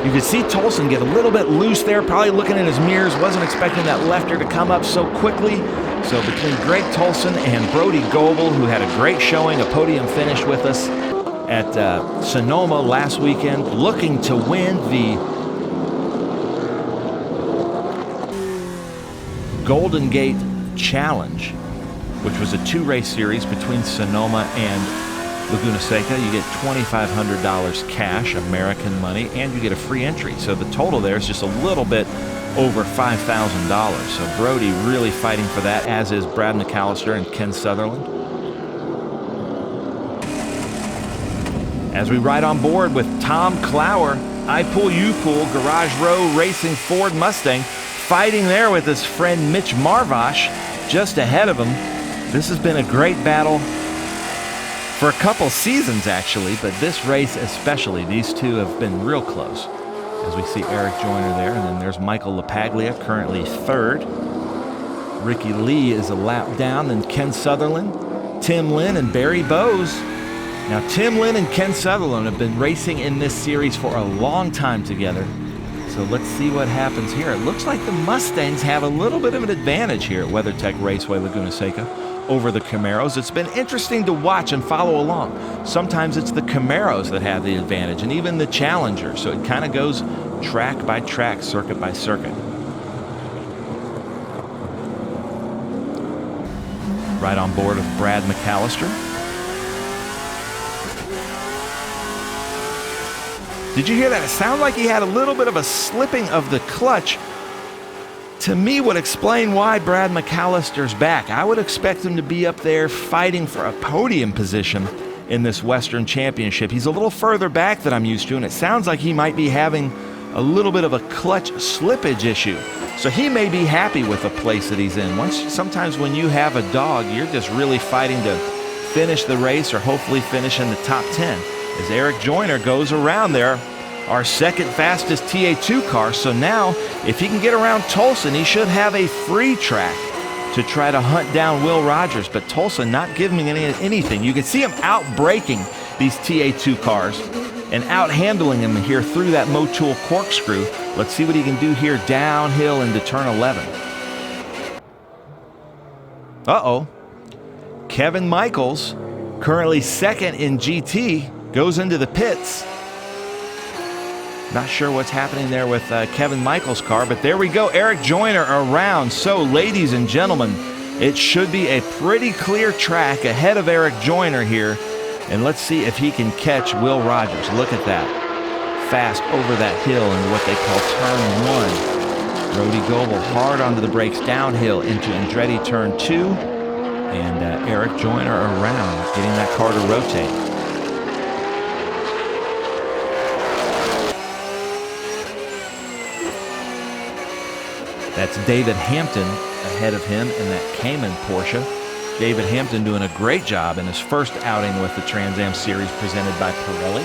Speaker 1: You can see Tolson get a little bit loose there, probably looking in his mirrors, wasn't expecting that lefter to come up so quickly. So between Greg Tolson and Brody Goebel, who had a great showing, a podium finish with us at Sonoma last weekend, looking to win the Golden Gate Challenge, which was a 2-race series between Sonoma and Laguna Seca. You get $2,500 cash, American money, and you get a free entry. So the total there is just a little bit over $5,000. So Brody really fighting for that, as is Brad McAllister and Ken Sutherland. As we ride on board with Tom Clower, I Pull You Pull, Garage Row Racing Ford Mustang, fighting there with his friend Mitch Marvash just ahead of him. This has been a great battle for a couple seasons, actually, but this race especially, these two have been real close. As we see Eric Joyner there, and then there's Michael LaPaglia, currently third. Ricky Lee is a lap down, then Ken Sutherland, Tim Lynn, and Barry Bowes. Now, Tim Lynn and Ken Sutherland have been racing in this series for a long time together. So let's see what happens here. It looks like the Mustangs have a little bit of an advantage here at WeatherTech Raceway Laguna Seca over the Camaros. It's been interesting to watch and follow along. Sometimes it's the Camaros that have the advantage, and even the Challenger. So it kind of goes track by track, circuit by circuit. Right on board of Brad McAllister. Did you hear that? It sounded like he had a little bit of a slipping of the clutch. To me, would explain why Brad McAllister's back. I would expect him to be up there fighting for a podium position in this Western Championship. He's a little further back than I'm used to, and it sounds like he might be having a little bit of a clutch slippage issue. So he may be happy with the place that he's in. Sometimes when you have a dog, you're just really fighting to finish the race or hopefully finish in the top 10. As Eric Joyner goes around there, our second fastest TA2 car. So now, if he can get around Tolson, he should have a free track to try to hunt down Will Rogers. But Tolson not giving anything. You can see him out-braking these TA2 cars and out-handling him here through that Motul corkscrew. Let's see what he can do here downhill into turn 11. Uh-oh. Kevin Michaels, currently second in GT, goes into the pits. Not sure what's happening there with Kevin Michaels' car, but there we go. Eric Joyner around. So, ladies and gentlemen, it should be a pretty clear track ahead of Eric Joyner here. And let's see if he can catch Will Rogers. Look at that. Fast over that hill in what they call turn 1. Brody Goebel hard onto the brakes downhill into Andretti turn 2. And Eric Joyner around, getting that car to rotate. That's David Hampton ahead of him in that Cayman Porsche. David Hampton doing a great job in his first outing with the Trans Am Series presented by Pirelli.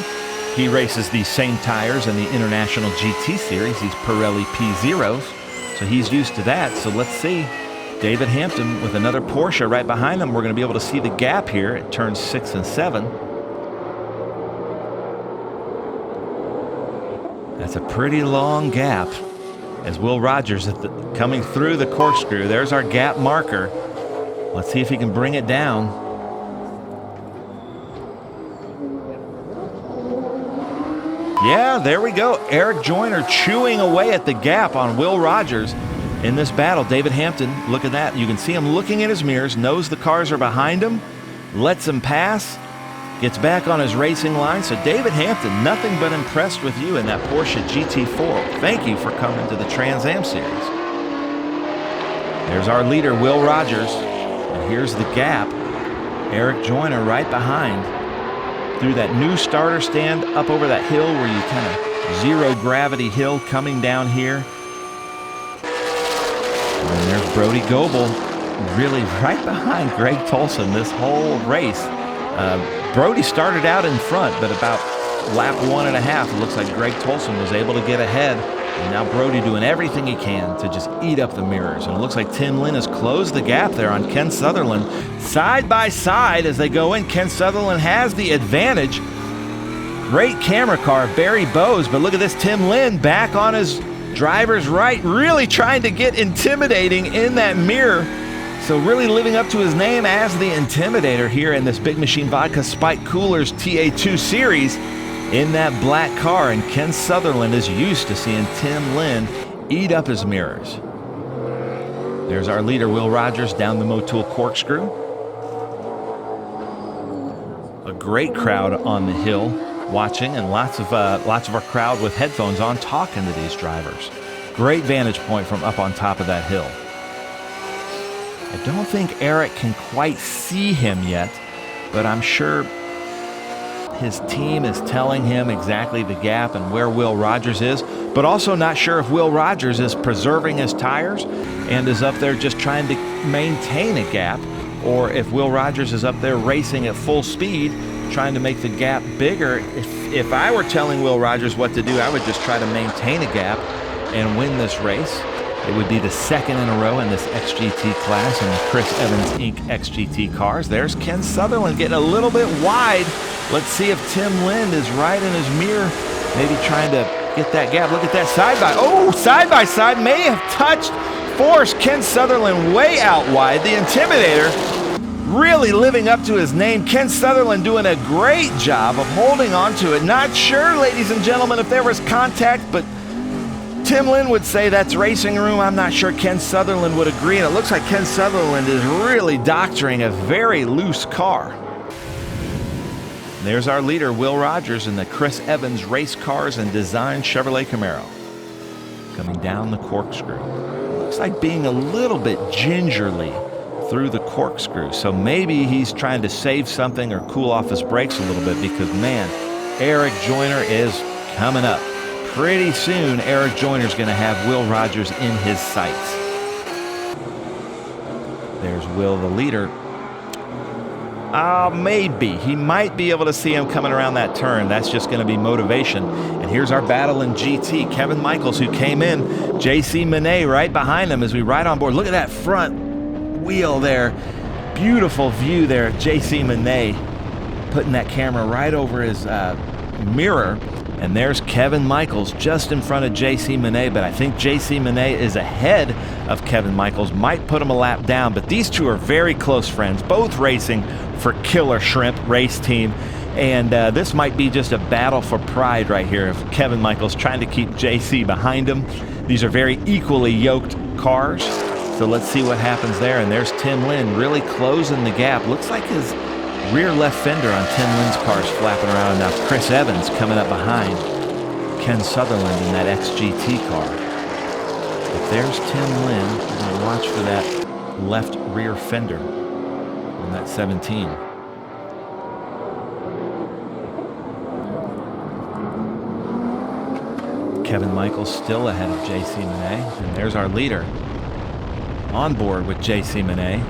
Speaker 1: He races these same tires in the International GT Series, these Pirelli P0s. So he's used to that. So let's see. David Hampton with another Porsche right behind them. We're going to be able to see the gap here at turns 6 and 7. That's a pretty long gap. As Will Rogers coming through the corkscrew. There's our gap marker. Let's see if he can bring it down. Yeah, there we go. Eric Joyner chewing away at the gap on Will Rogers in this battle. David Hampton, look at that. You can see him looking in his mirrors, knows the cars are behind him, lets him pass, gets back on his racing line. So David Hampton, nothing but impressed with you in that Porsche GT4. Thank you for coming to the Trans Am Series. There's our leader, Will Rogers. And here's the gap. Eric Joyner right behind. Through that new starter stand up over that hill where you kind of zero gravity hill coming down here. And there's Brody Goebel, really right behind Greg Tolson this whole race. Brody started out in front, but about lap 1.5, it looks like Greg Tolson was able to get ahead. And now Brody doing everything he can to just eat up the mirrors. And it looks like Tim Lynn has closed the gap there on Ken Sutherland. Side by side as they go in, Ken Sutherland has the advantage. Great camera car, Barry Bowes, but look at this, Tim Lynn back on his driver's right, really trying to get intimidating in that mirror. So really living up to his name as the Intimidator here in this Big Machine Vodka Spike Coolers TA2 series in that black car. And Ken Sutherland is used to seeing Tim Lynn eat up his mirrors. There's our leader, Will Rogers, down the Motul corkscrew. A great crowd on the hill watching, and lots of our crowd with headphones on talking to these drivers. Great vantage point from up on top of that hill. I don't think Eric can quite see him yet, but I'm sure his team is telling him exactly the gap and where Will Rogers is, but also not sure if Will Rogers is preserving his tires and is up there just trying to maintain a gap, or if Will Rogers is up there racing at full speed trying to make the gap bigger. If I were telling Will Rogers what to do, I would just try to maintain a gap and win this race. It would be the second in a row in this XGT class in the Chris Evans Inc. XGT cars. There's Ken Sutherland getting a little bit wide. Let's see if Tim Lynn is right in his mirror, maybe trying to get that gap. Look at that side by side may have touched, forced Ken Sutherland way out wide. The Intimidator really living up to his name. Ken Sutherland doing a great job of holding on to it. Not sure, ladies and gentlemen, if there was contact, but Tim Lynn would say that's racing room. I'm not sure Ken Sutherland would agree, and it looks like Ken Sutherland is really doctoring a very loose car. There's our leader, Will Rogers, in the Chris Evans Race Cars and Design Chevrolet Camaro. Coming down the corkscrew. Looks like being a little bit gingerly through the corkscrew. So maybe he's trying to save something or cool off his brakes a little bit, because, man, Eric Joyner is coming up. Pretty soon, Eric Joyner's going to have Will Rogers in his sights. There's Will, the leader. Maybe. He might be able to see him coming around that turn. That's just going to be motivation. And here's our battle in GT. Kevin Michaels, who came in. JC Monet right behind him as we ride on board. Look at that front wheel there. Beautiful view there. JC Monet putting that camera right over his mirror. And there's Kevin Michaels just in front of JC Monet, but I think JC Monet is ahead of Kevin Michaels, might put him a lap down, but these two are very close friends, both racing for Killer Shrimp Race Team. And this might be just a battle for pride right here of Kevin Michaels trying to keep JC behind him. These are very equally yoked cars, so let's see what happens there. And there's Tim Lynn really closing the gap. Looks like his rear left fender on Tim Lynn's car is flapping around. Now Chris Evans coming up behind Ken Sutherland in that XGT car. But there's Tim Lynn. We're going to watch for that left rear fender on that 17. Kevin Michaels still ahead of JC Monet. And there's our leader on board with JC Monet,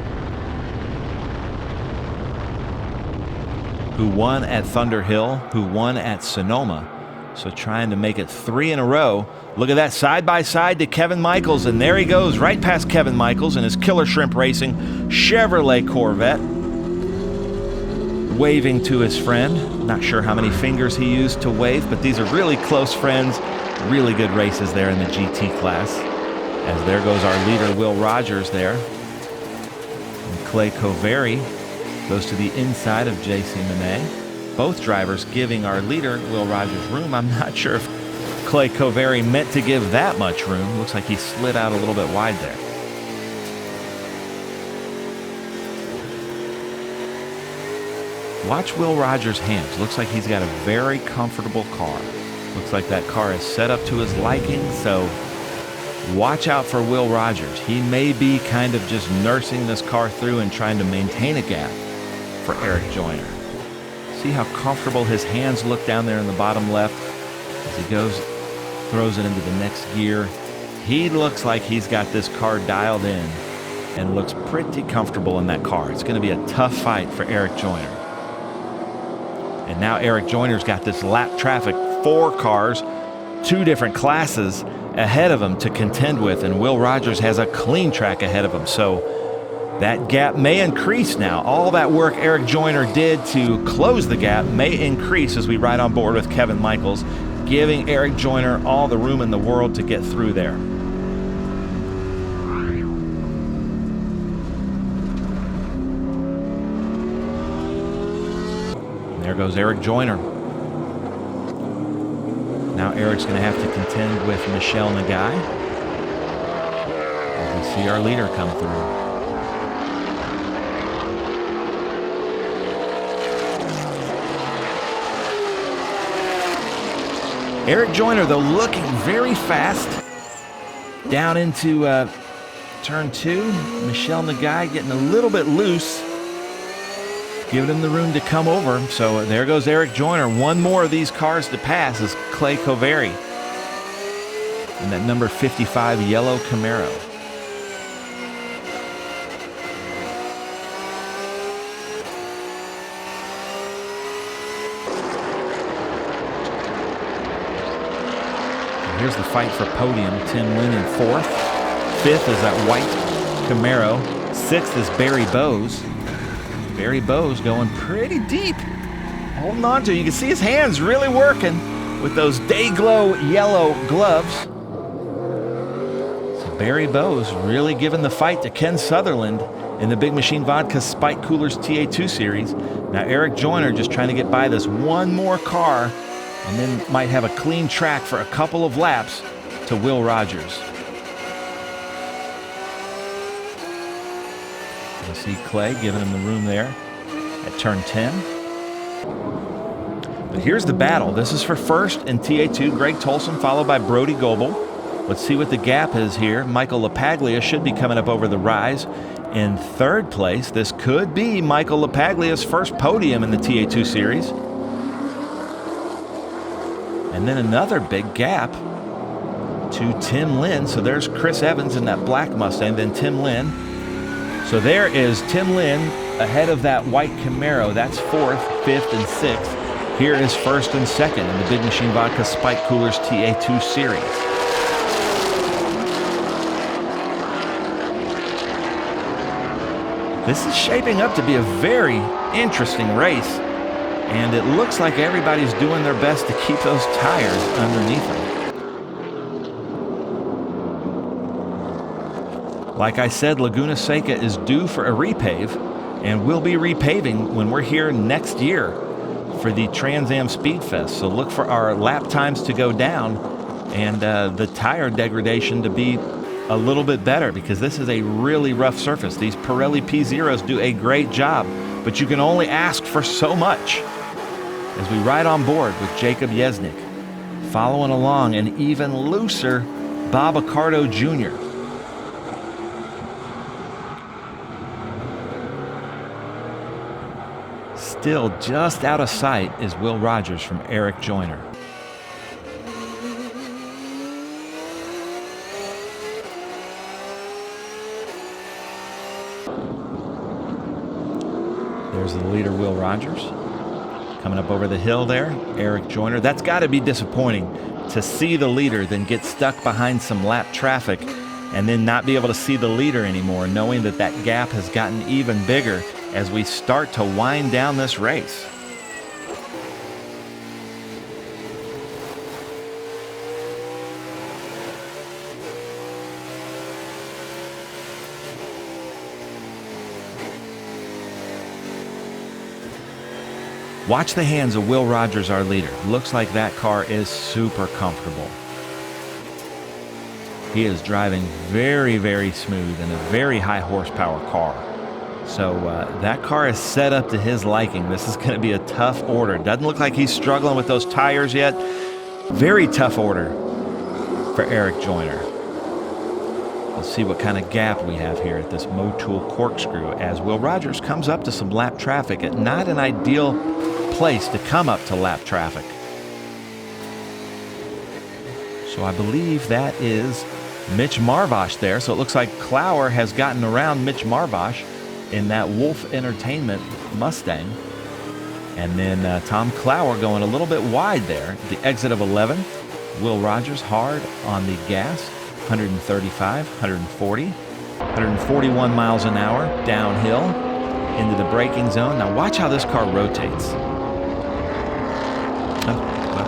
Speaker 1: who won at Thunder Hill, who won at Sonoma. So trying to make it 3 in a row. Look at that side by side to Kevin Michaels, and there he goes right past Kevin Michaels in his Killer Shrimp Racing Chevrolet Corvette, waving to his friend. Not sure how many fingers he used to wave, but these are really close friends. Really good races there in the GT class. As there goes our leader, Will Rogers there. And Clay Coveri goes to the inside of JC Monet. Both drivers giving our leader, Will Rogers, room. I'm not sure if Clay Coveri meant to give that much room. Looks like he slid out a little bit wide there. Watch Will Rogers' hands. Looks like he's got a very comfortable car. Looks like that car is set up to his liking, so watch out for Will Rogers. He may be kind of just nursing this car through and trying to maintain a gap for Eric Joyner. See how comfortable his hands look down there in the bottom left as He throws it into the next gear. He looks like he's got this car dialed in and looks pretty comfortable in that car. It's going to be a tough fight for Eric Joyner. And now Eric Joyner's got this lap traffic, 4 cars, 2 different classes ahead of him to contend with, and Will Rogers has a clean track ahead of him. So that gap may increase now. All that work Eric Joyner did to close the gap may increase as we ride on board with Kevin Michaels, giving Eric Joyner all the room in the world to get through there. And there goes Eric Joyner. Now Eric's going to have to contend with Michelle Nagai as we see our leader come through. Eric Joyner, though, looking very fast down into turn 2. Michelle Nagai getting a little bit loose, giving him the room to come over. So there goes Eric Joyner. One more of these cars to pass is Clay Coveri in that number 55 yellow Camaro. Here's the fight for podium. Tim Lynn in 4th. 5th is that white Camaro. 6th is Barry Bowes. Barry Bowes going pretty deep. Holding on to it. You can see his hands really working with those day glow yellow gloves. So Barry Bowes really giving the fight to Ken Sutherland in the Big Machine Vodka Spike Coolers TA2 series. Now Eric Joyner just trying to get by this one more car, and then might have a clean track for a couple of laps to Will Rogers. You see Clay giving him the room there at turn 10. But here's the battle. This is for first in TA2. Greg Tolson followed by Brody Goebel. Let's see what the gap is here. Michael LaPaglia should be coming up over the rise in 3rd place. This could be Michael LaPaglia's first podium in the TA2 series. And then another big gap to Tim Lynn. So there's Chris Evans in that black Mustang, then Tim Lynn. So there is Tim Lynn ahead of that white Camaro. That's 4th, 5th, and 6th. Here is 1st and 2nd in the Big Machine Vodka Spike Coolers TA2 series. This is shaping up to be a very interesting race. And it looks like everybody's doing their best to keep those tires underneath them. Like I said, Laguna Seca is due for a repave, and we'll be repaving when we're here next year for the Trans Am Speed Fest. So look for our lap times to go down and the tire degradation to be a little bit better, because this is a really rough surface. These Pirelli P0s do a great job, but you can only ask for so much. As we ride on board with Jacob Yesnick, following along an even looser Bob Accardo Jr. Still just out of sight is Will Rogers from Eric Joyner. There's the leader, Will Rogers. Coming up over the hill there, Eric Joyner. That's got to be disappointing to see the leader, then get stuck behind some lap traffic, and then not be able to see the leader anymore, knowing that that gap has gotten even bigger as we start to wind down this race. Watch the hands of Will Rogers, our leader. Looks like that car is super comfortable. He is driving very, very smooth in a very high horsepower car. So that car is set up to his liking. This is going to be a tough order. Doesn't look like he's struggling with those tires yet. Very tough order for Eric Joyner. Let's see what kind of gap we have here at this Motul corkscrew as Will Rogers comes up to some lap traffic at not an ideal place to come up to lap traffic. So I believe that is Mitch Marvash there. So it looks like Clower has gotten around Mitch Marvash in that Wolf Entertainment Mustang. And then Tom Clower going a little bit wide there. The exit of 11. Will Rogers hard on the gas. 135, 140, 141 miles an hour downhill into the braking zone. Now watch how this car rotates. Oh, well,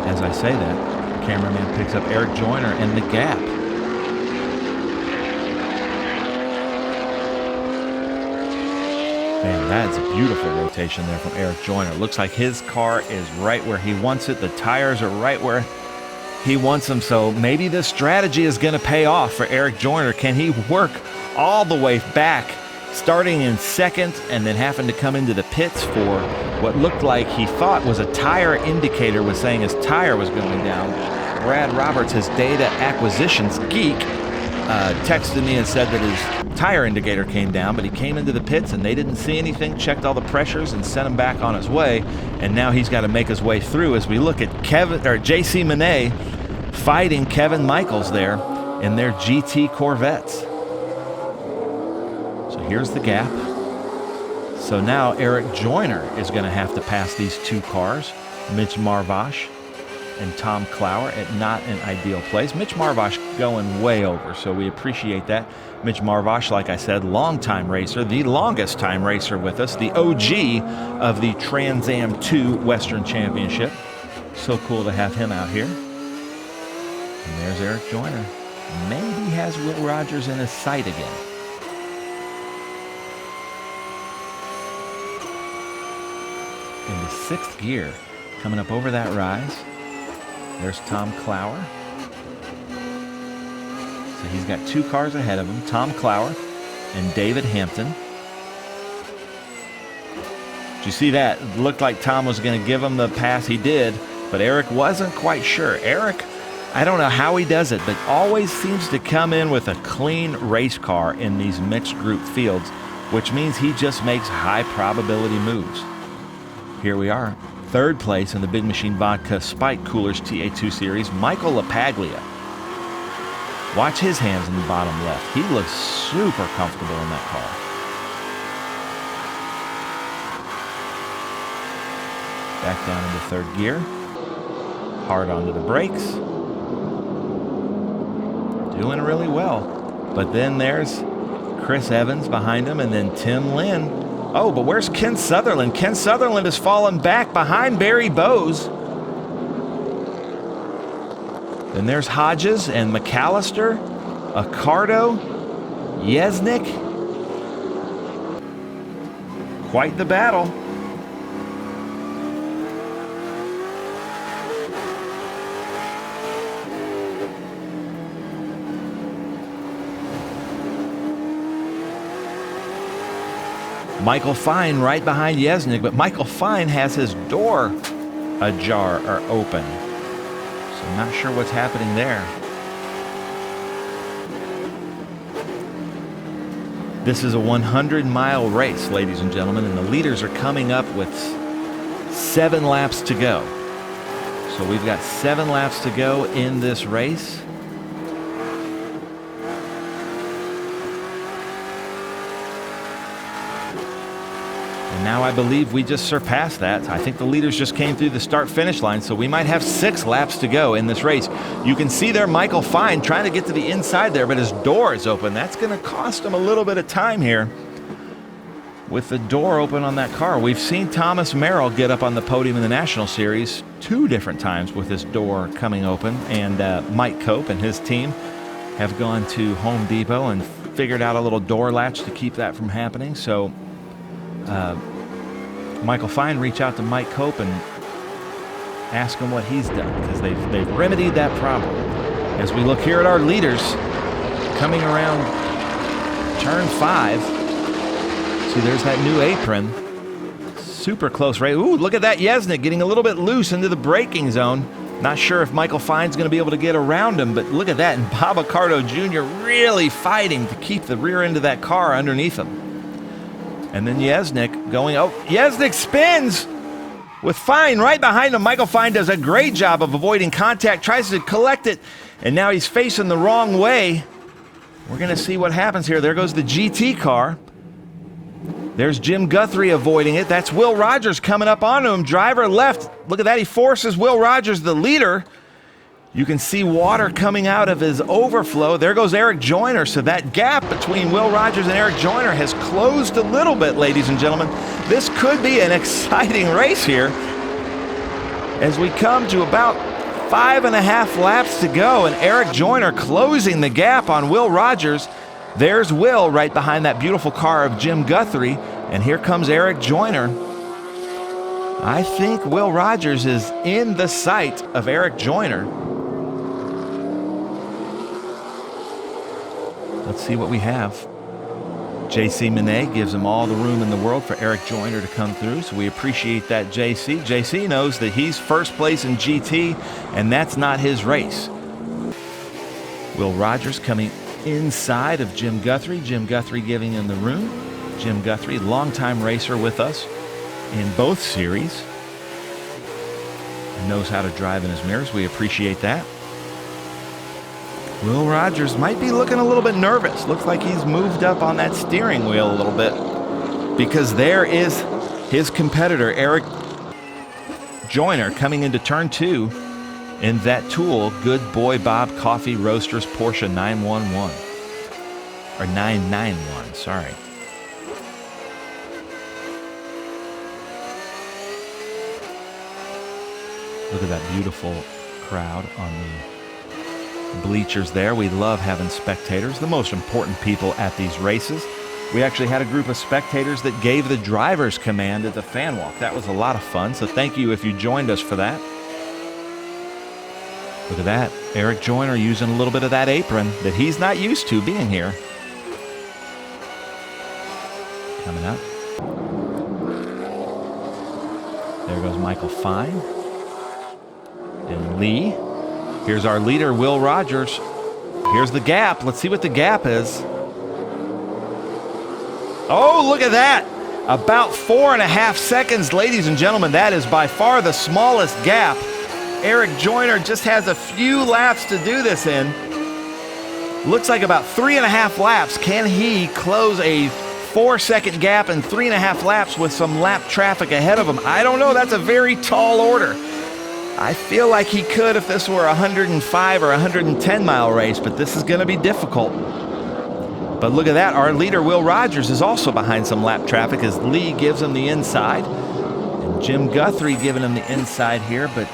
Speaker 1: as I say that, cameraman picks up Eric Joyner and the gap. Man, that's a beautiful rotation there from Eric Joyner. Looks like his car is right where he wants it. The tires are right where he wants them. So maybe this strategy is going to pay off for Eric Joyner. Can he work all the way back, starting in second and then having to come into the pits for what looked like he thought was a tire indicator, was saying his tire was going down. Brad Roberts, his data acquisitions geek, texted me and said that his tire indicator came down, but he came into the pits and they didn't see anything, checked all the pressures and sent him back on his way. And now he's got to make his way through as we look at JC Monet fighting Kevin Michaels there in their GT Corvettes. So here's the gap. So now Eric Joyner is going to have to pass these two cars, Mitch Marvash and Tom Clower, at not an ideal place. Mitch Marvash going way over, so we appreciate that. Mitch Marvash, like I said, longtime racer, the longest time racer with us, the OG of the Trans Am 2 Western Championship. So cool to have him out here. And there's Eric Joyner. Maybe has Will Rogers in his sight again. Into sixth gear, coming up over that rise. There's Tom Clower. So he's got two cars ahead of him, Tom Clower and David Hampton. Did you see that? It looked like Tom was going to give him the pass. He did, but Eric wasn't quite sure. Eric, I don't know how he does it, but always seems to come in with a clean race car in these mixed group fields, which means he just makes high probability moves. Here we are. Third place in the Big Machine Vodka Spike Coolers TA2 Series, Michael LaPaglia. Watch his hands in the bottom left. He looks super comfortable in that car. Back down into third gear. Hard onto the brakes. Doing really well. But then there's Chris Evans behind him and then Tim Lynn. Oh, but where's Ken Sutherland? Ken Sutherland has fallen back behind Barry Bowes. Then there's Hodges and McAllister, Accardo, Yesnick. Quite the battle. Michael Fine right behind Yesnick, but Michael Fine has his door ajar or open. So I'm not sure what's happening there. This is a 100-mile race, ladies and gentlemen, and the leaders are coming up with 7 laps to go. So we've got 7 laps to go in this race. Now I believe we just surpassed that. I think the leaders just came through the start-finish line, so we might have 6 laps to go in this race. You can see there Michael Fine trying to get to the inside there, but his door is open. That's going to cost him a little bit of time here with the door open on that car. We've seen Thomas Merrill get up on the podium in the National Series 2 different times with his door coming open, and Mike Cope and his team have gone to Home Depot and figured out a little door latch to keep that from happening. So Michael Fine reach out to Mike Cope and ask him what he's done, because they've remedied that problem. As we look here at our leaders coming around turn 5, see there's that new apron. Super close race. Ooh, look at that Yesnick getting a little bit loose into the braking zone. Not sure if Michael Fine's going to be able to get around him, but look at that. And Bob Accardo Jr. really fighting to keep the rear end of that car underneath him. And then Yesnick going, oh, Yesnick spins. with Fine right behind him. Michael Fine does a great job of avoiding contact, tries to collect it, and now he's facing the wrong way. We're going to see what happens here. There goes the GT car. There's Jim Guthrie avoiding it. That's Will Rogers coming up onto him. Driver left. Look at that. He forces Will Rogers, the leader. You can see water coming out of his overflow. There goes Eric Joyner. So that gap between Will Rogers and Eric Joyner has closed a little bit, ladies and gentlemen. This could be an exciting race here as we come to about 5.5 laps to go, and Eric Joyner closing the gap on Will Rogers. There's Will right behind that beautiful car of Jim Guthrie, and here comes Eric Joyner. I think Will Rogers is in the sight of Eric Joyner. Let's see what we have. JC Monet gives him all the room in the world for Eric Joyner to come through, so we appreciate that, JC. JC knows that he's first place in GT, and that's not his race. Will Rogers coming inside of Jim Guthrie. Jim Guthrie giving him the room. Jim Guthrie, longtime racer with us in both series, and knows how to drive in his mirrors. We appreciate that. Will Rogers might be looking a little bit nervous. Looks like he's moved up on that steering wheel a little bit, because there is his competitor, Eric Joyner, coming into turn 2 in that Tool Good Boy Bob Coffee Roasters Porsche 911. Or 991, sorry. Look at that beautiful crowd on the bleachers there. We love having spectators, the most important people at these races. We actually had a group of spectators that gave the drivers command at the fan walk. That was a lot of fun, so thank you if you joined us for that. Look at that. Eric Joyner using a little bit of that apron that he's not used to being here. Coming up. There goes Michael Fine. And Lee. Here's our leader, Will Rogers. Here's the gap. Let's see what the gap is. Oh, look at that. About 4.5 seconds, ladies and gentlemen. That is by far the smallest gap. Eric Joyner just has a few laps to do this in. Looks like about 3.5 laps. Can he close a 4-second gap in 3.5 laps with some lap traffic ahead of him? I don't know. That's a very tall order. I feel like he could if this were a 105 or 110 mile race, but this is going to be difficult. But look at that. Our leader, Will Rogers, is also behind some lap traffic as Lee gives him the inside. And Jim Guthrie giving him the inside here, but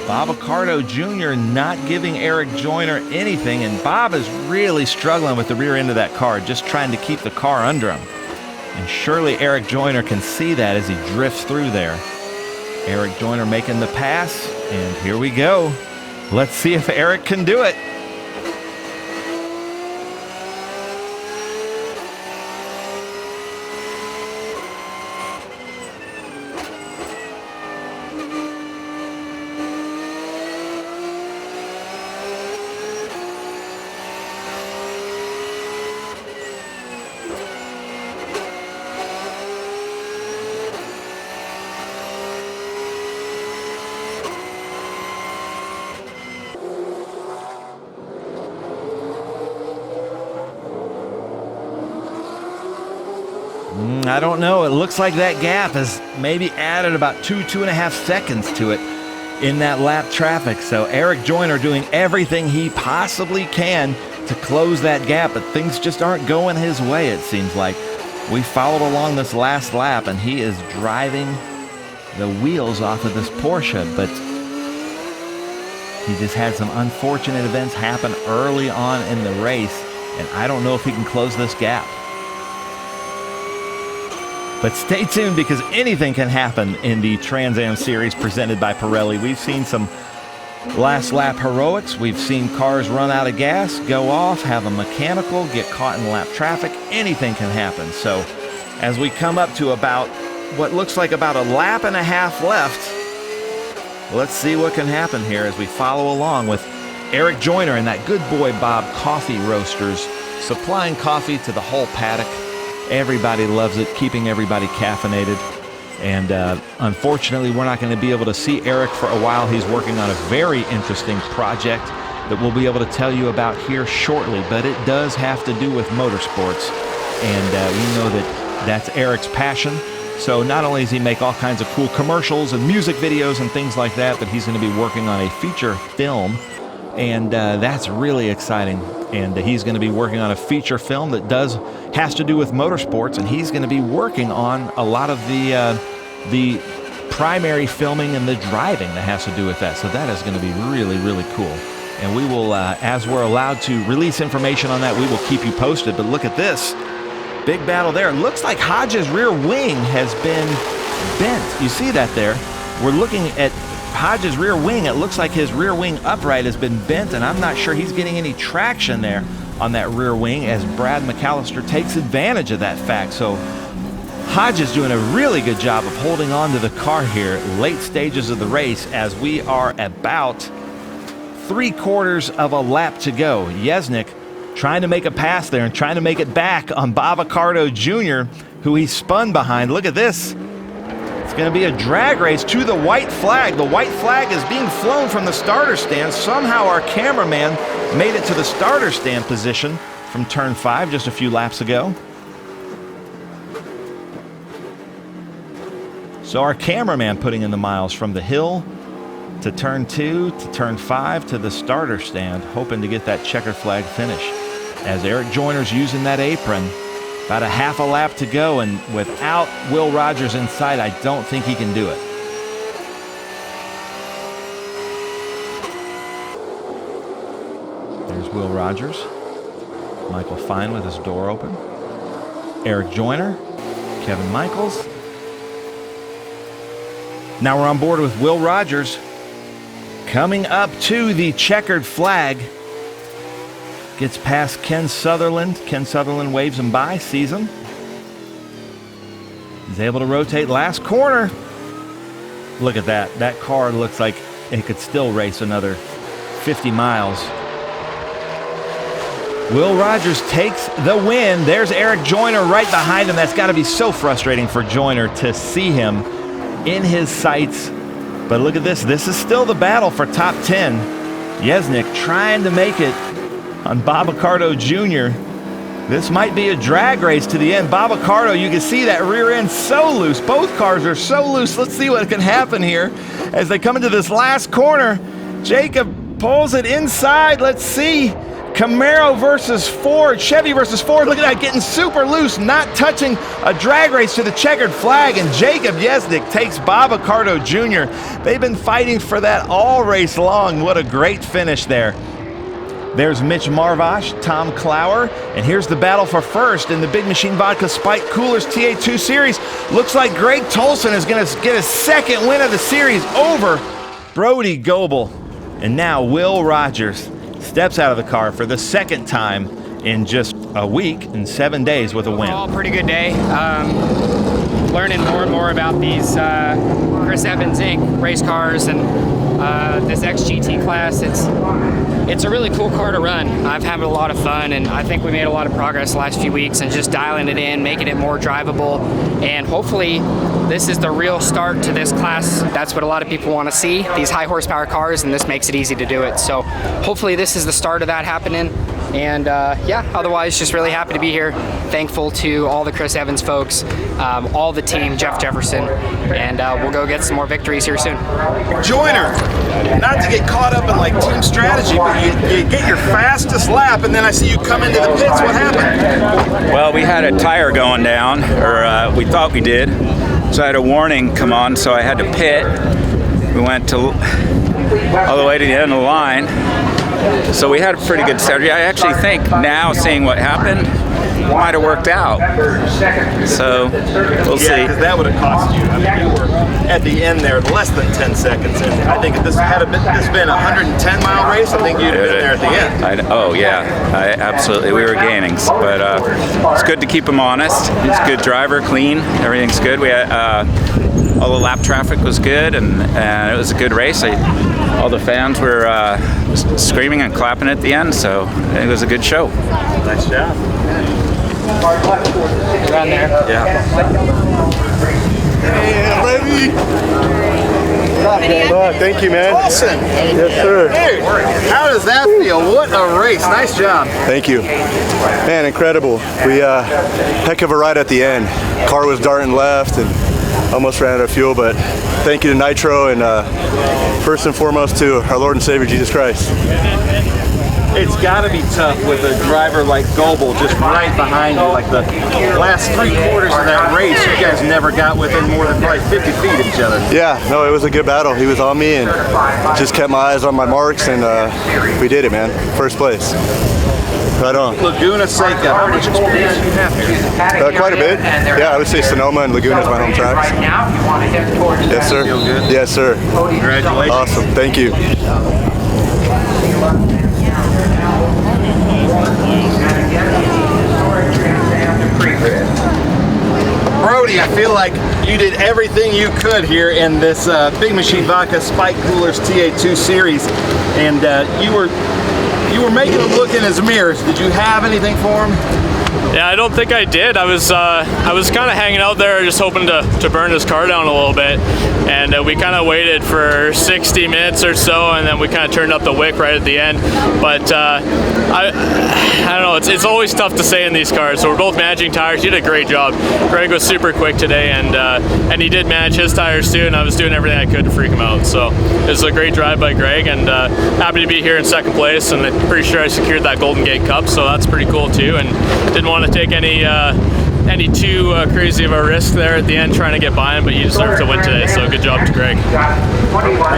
Speaker 1: Bob Accardo Jr. not giving Eric Joyner anything, and Bob is really struggling with the rear end of that car, just trying to keep the car under him. And surely Eric Joyner can see that as he drifts through there. Eric Joyner making the pass, and here we go. Let's see if Eric can do it. I don't know. It looks like that gap has maybe added about 2.5 seconds to it in that lap traffic. So Eric Joyner doing everything he possibly can to close that gap, but things just aren't going his way, it seems like. We followed along this last lap, and he is driving the wheels off of this Porsche, but he just had some unfortunate events happen early on in the race, and I don't know if he can close this gap. But stay tuned, because anything can happen in the Trans Am Series presented by Pirelli. We've seen some last lap heroics. We've seen cars run out of gas, go off, have a mechanical, get caught in lap traffic. Anything can happen. So as we come up to about what looks like about 1.5 laps left, let's see what can happen here as we follow along with Eric Joyner and that Good Boy Bob Coffee Roasters, supplying coffee to the whole paddock. Everybody loves it, keeping everybody caffeinated. And unfortunately, we're not going to be able to see Eric for a while. He's working on a very interesting project that we'll be able to tell you about here shortly, but it does have to do with motorsports. And we know that that's Eric's passion. So not only does he make all kinds of cool commercials and music videos and things like that, but he's going to be working on a feature film, and that's really exciting. And he's going to be working on a feature film that has to do with motorsports, and he's going to be working on a lot of the primary filming and the driving that has to do with that. So that is going to be really, really cool. And we will, as we're allowed to release information on that, we will keep you posted. But look at this. Big battle there. It looks like Hodges' rear wing has been bent. You see that there? We're looking at Hodges' rear wing. It looks like his rear wing upright has been bent, and I'm not sure he's getting any traction there on that rear wing as Brad McAllister takes advantage of that fact. So Hodges doing a really good job of holding on to the car here, late stages of the race, as we are about 3/4 of a lap to go. Yesnick trying to make a pass there and trying to make it back on Bob Accardo Jr., who he spun behind. Look at this. It's going to be a drag race to the white flag. The white flag is being flown from the starter stand. Somehow our cameraman made it to the starter stand position from turn 5 just a few laps ago. So our cameraman putting in the miles from the hill to turn 2 to turn 5 to the starter stand, hoping to get that checkered flag finish. As Eric Joyner's using that apron, about a half a lap to go, and without Will Rogers in sight, I don't think he can do it. There's Will Rogers. Michael Fine with his door open. Eric Joyner, Kevin Michaels. Now we're on board with Will Rogers. Coming up to the checkered flag. Gets past Ken Sutherland. Ken Sutherland waves him by, sees him. He's able to rotate last corner. Look at that. That car looks like it could still race another 50 miles. Will Rogers takes the win. There's Eric Joyner right behind him. That's got to be so frustrating for Joyner to see him in his sights. But look at this. This is still the battle for top 10. Yesnick trying to make it on Bob Accardo Jr. This might be a drag race to the end. Bob Accardo, you can see that rear end so loose. Both cars are so loose. Let's see what can happen here as they come into this last corner. Jacob pulls it inside. Let's see. Camaro versus Ford, Chevy versus Ford. Look at that, getting super loose, not touching a drag race to the checkered flag, and Jacob Yesnick takes Bob Accardo Jr. They've been fighting for that all race long. What a great finish there. There's Mitch Marvash, Tom Clower, and here's the battle for first in the Big Machine Vodka Spike Coolers TA2 Series. Looks like Greg Tolson is going to get his second win of the series over Brody Goebel. And now Will Rogers steps out of the car for the second time in just a week and 7 days with a win.
Speaker 4: Overall, pretty good day. Learning more and more about these Chris Evans Inc. race cars and this XGT class. It's a really cool car to run. I've had a lot of fun, and I think we made a lot of progress the last few weeks and just dialing it in, making it more drivable, and hopefully this is the real start to this class. That's what a lot of people want to see, these high horsepower cars, and this makes it easy to do it. So hopefully this is the start of that happening. And yeah, otherwise just really happy to be here. Thankful to all the Chris Evans folks, all the team, Jeff Jefferson, and we'll go get some more victories here soon.
Speaker 2: Joyner, not to get caught up in like team strategy, but you get your fastest lap, and then I see you come into the pits. What happened?
Speaker 5: Well, we had a tire going down, or we thought we did. So I had a warning come on, so I had to pit. We went all the way to the end of the line. So we had a pretty good strategy. I actually think now, seeing what happened, might have worked out. So we'll see.
Speaker 2: Yeah, because that would have cost you. I mean, you were at the end there less than 10 seconds. And I think if this had been a 110-mile race, I think you'd have been there at the end.
Speaker 5: Oh, yeah. Absolutely. We were gaining. But it's good to keep him honest. He's a good driver, clean. Everything's good. We had all the lap traffic was good, and it was a good race. All the fans were screaming and clapping at the end, so it was a good show.
Speaker 2: Nice job.
Speaker 4: Around there.
Speaker 5: Yeah.
Speaker 2: baby.
Speaker 6: Thank you, man.
Speaker 2: Awesome.
Speaker 6: Yes, sir.
Speaker 2: Dude, how does that feel? What a race. Nice job.
Speaker 6: Thank you. Man, incredible. We, heck of a ride at the end. Car was darting left and almost ran out of fuel, but thank you to Nitro and first and foremost to our Lord and Savior, Jesus Christ.
Speaker 2: It's got to be tough with a driver like Goebel just right behind you. Like the last 3/4 of that race, you guys never got within more than probably 50 feet of each other.
Speaker 6: Yeah, no, it was a good battle. He was on me and just kept my eyes on my marks, and we did it, man. First place. Right on.
Speaker 2: Laguna Seca, how much experience do you have here?
Speaker 6: Quite a bit. Yeah, I would say Sonoma and Laguna is my home tracks. Yes, sir.
Speaker 2: Feel good?
Speaker 6: Yes, sir.
Speaker 2: Congratulations.
Speaker 6: Awesome. Thank you.
Speaker 2: Brody, I feel like you did everything you could here in this Big Machine Vodka Spike Coolers TA2 series, and you were making him look in his mirrors. Did you have anything for him?
Speaker 7: Yeah, I don't think I did. I was kind of hanging out there, just hoping to burn his car down a little bit, and we kind of waited for 60 minutes or so, and then we kind of turned up the wick right at the end. But I don't know. It's always tough to say in these cars. So we're both managing tires. You did a great job. Greg was super quick today, and he did manage his tires too. And I was doing everything I could to freak him out. So it was a great drive by Greg, and happy to be here in second place. And I'm pretty sure I secured that Golden Gate Cup, so that's pretty cool too. And didn't want to take any too crazy of a risk there at the end trying to get by him, but you deserve to win today, so good job to Greg.
Speaker 2: Thank you, sir.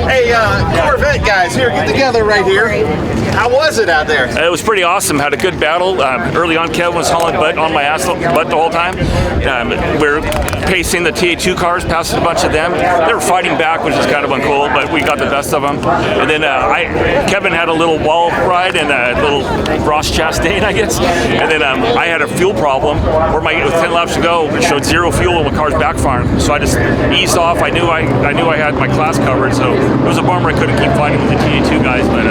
Speaker 2: Hey, Corvette guys, here, get together right here. How was it out there?
Speaker 8: It was pretty awesome. Had a good battle. Early on, Kevin was hauling butt on my ass butt the whole time. We're pacing the TA2 cars, passing a bunch of them. They were fighting back, which is kind of uncool, but we got the best of them. And then Kevin had a little wall ride and a little Ross Chastain, I guess. And then I had a fuel problem where with 10 laps to go, it showed zero fuel and the car's backfiring. So I just eased off. I knew I had my class covered, so it was a bummer I couldn't keep fighting with the TA2 guys, but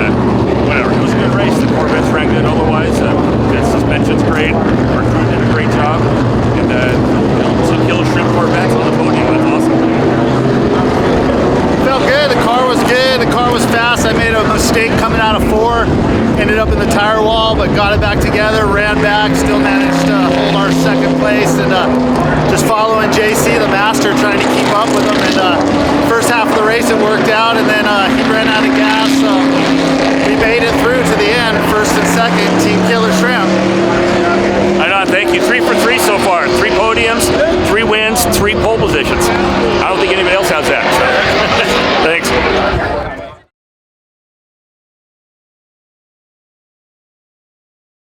Speaker 8: whatever. It was a good race. The Corvettes ran good otherwise. The suspension's great. Our crew did a great job. And some killer shrimp Corvettes on the podium. That's awesome.
Speaker 9: Felt good. The car was good. The car was fast. I made a mistake coming out of 4. Ended up in the tire wall, but got it back together, ran back, still managed to hold our second place, and just following JC, the master, trying to keep up with him. And first half of the race it worked out, and then he ran out of gas. We made it through to the end, first and second, Team Killer Shrimp.
Speaker 8: I know, thank you. 3 for 3 so far. 3 podiums, 3 wins, 3 pole positions. I don't think anybody else has that. So. Thanks.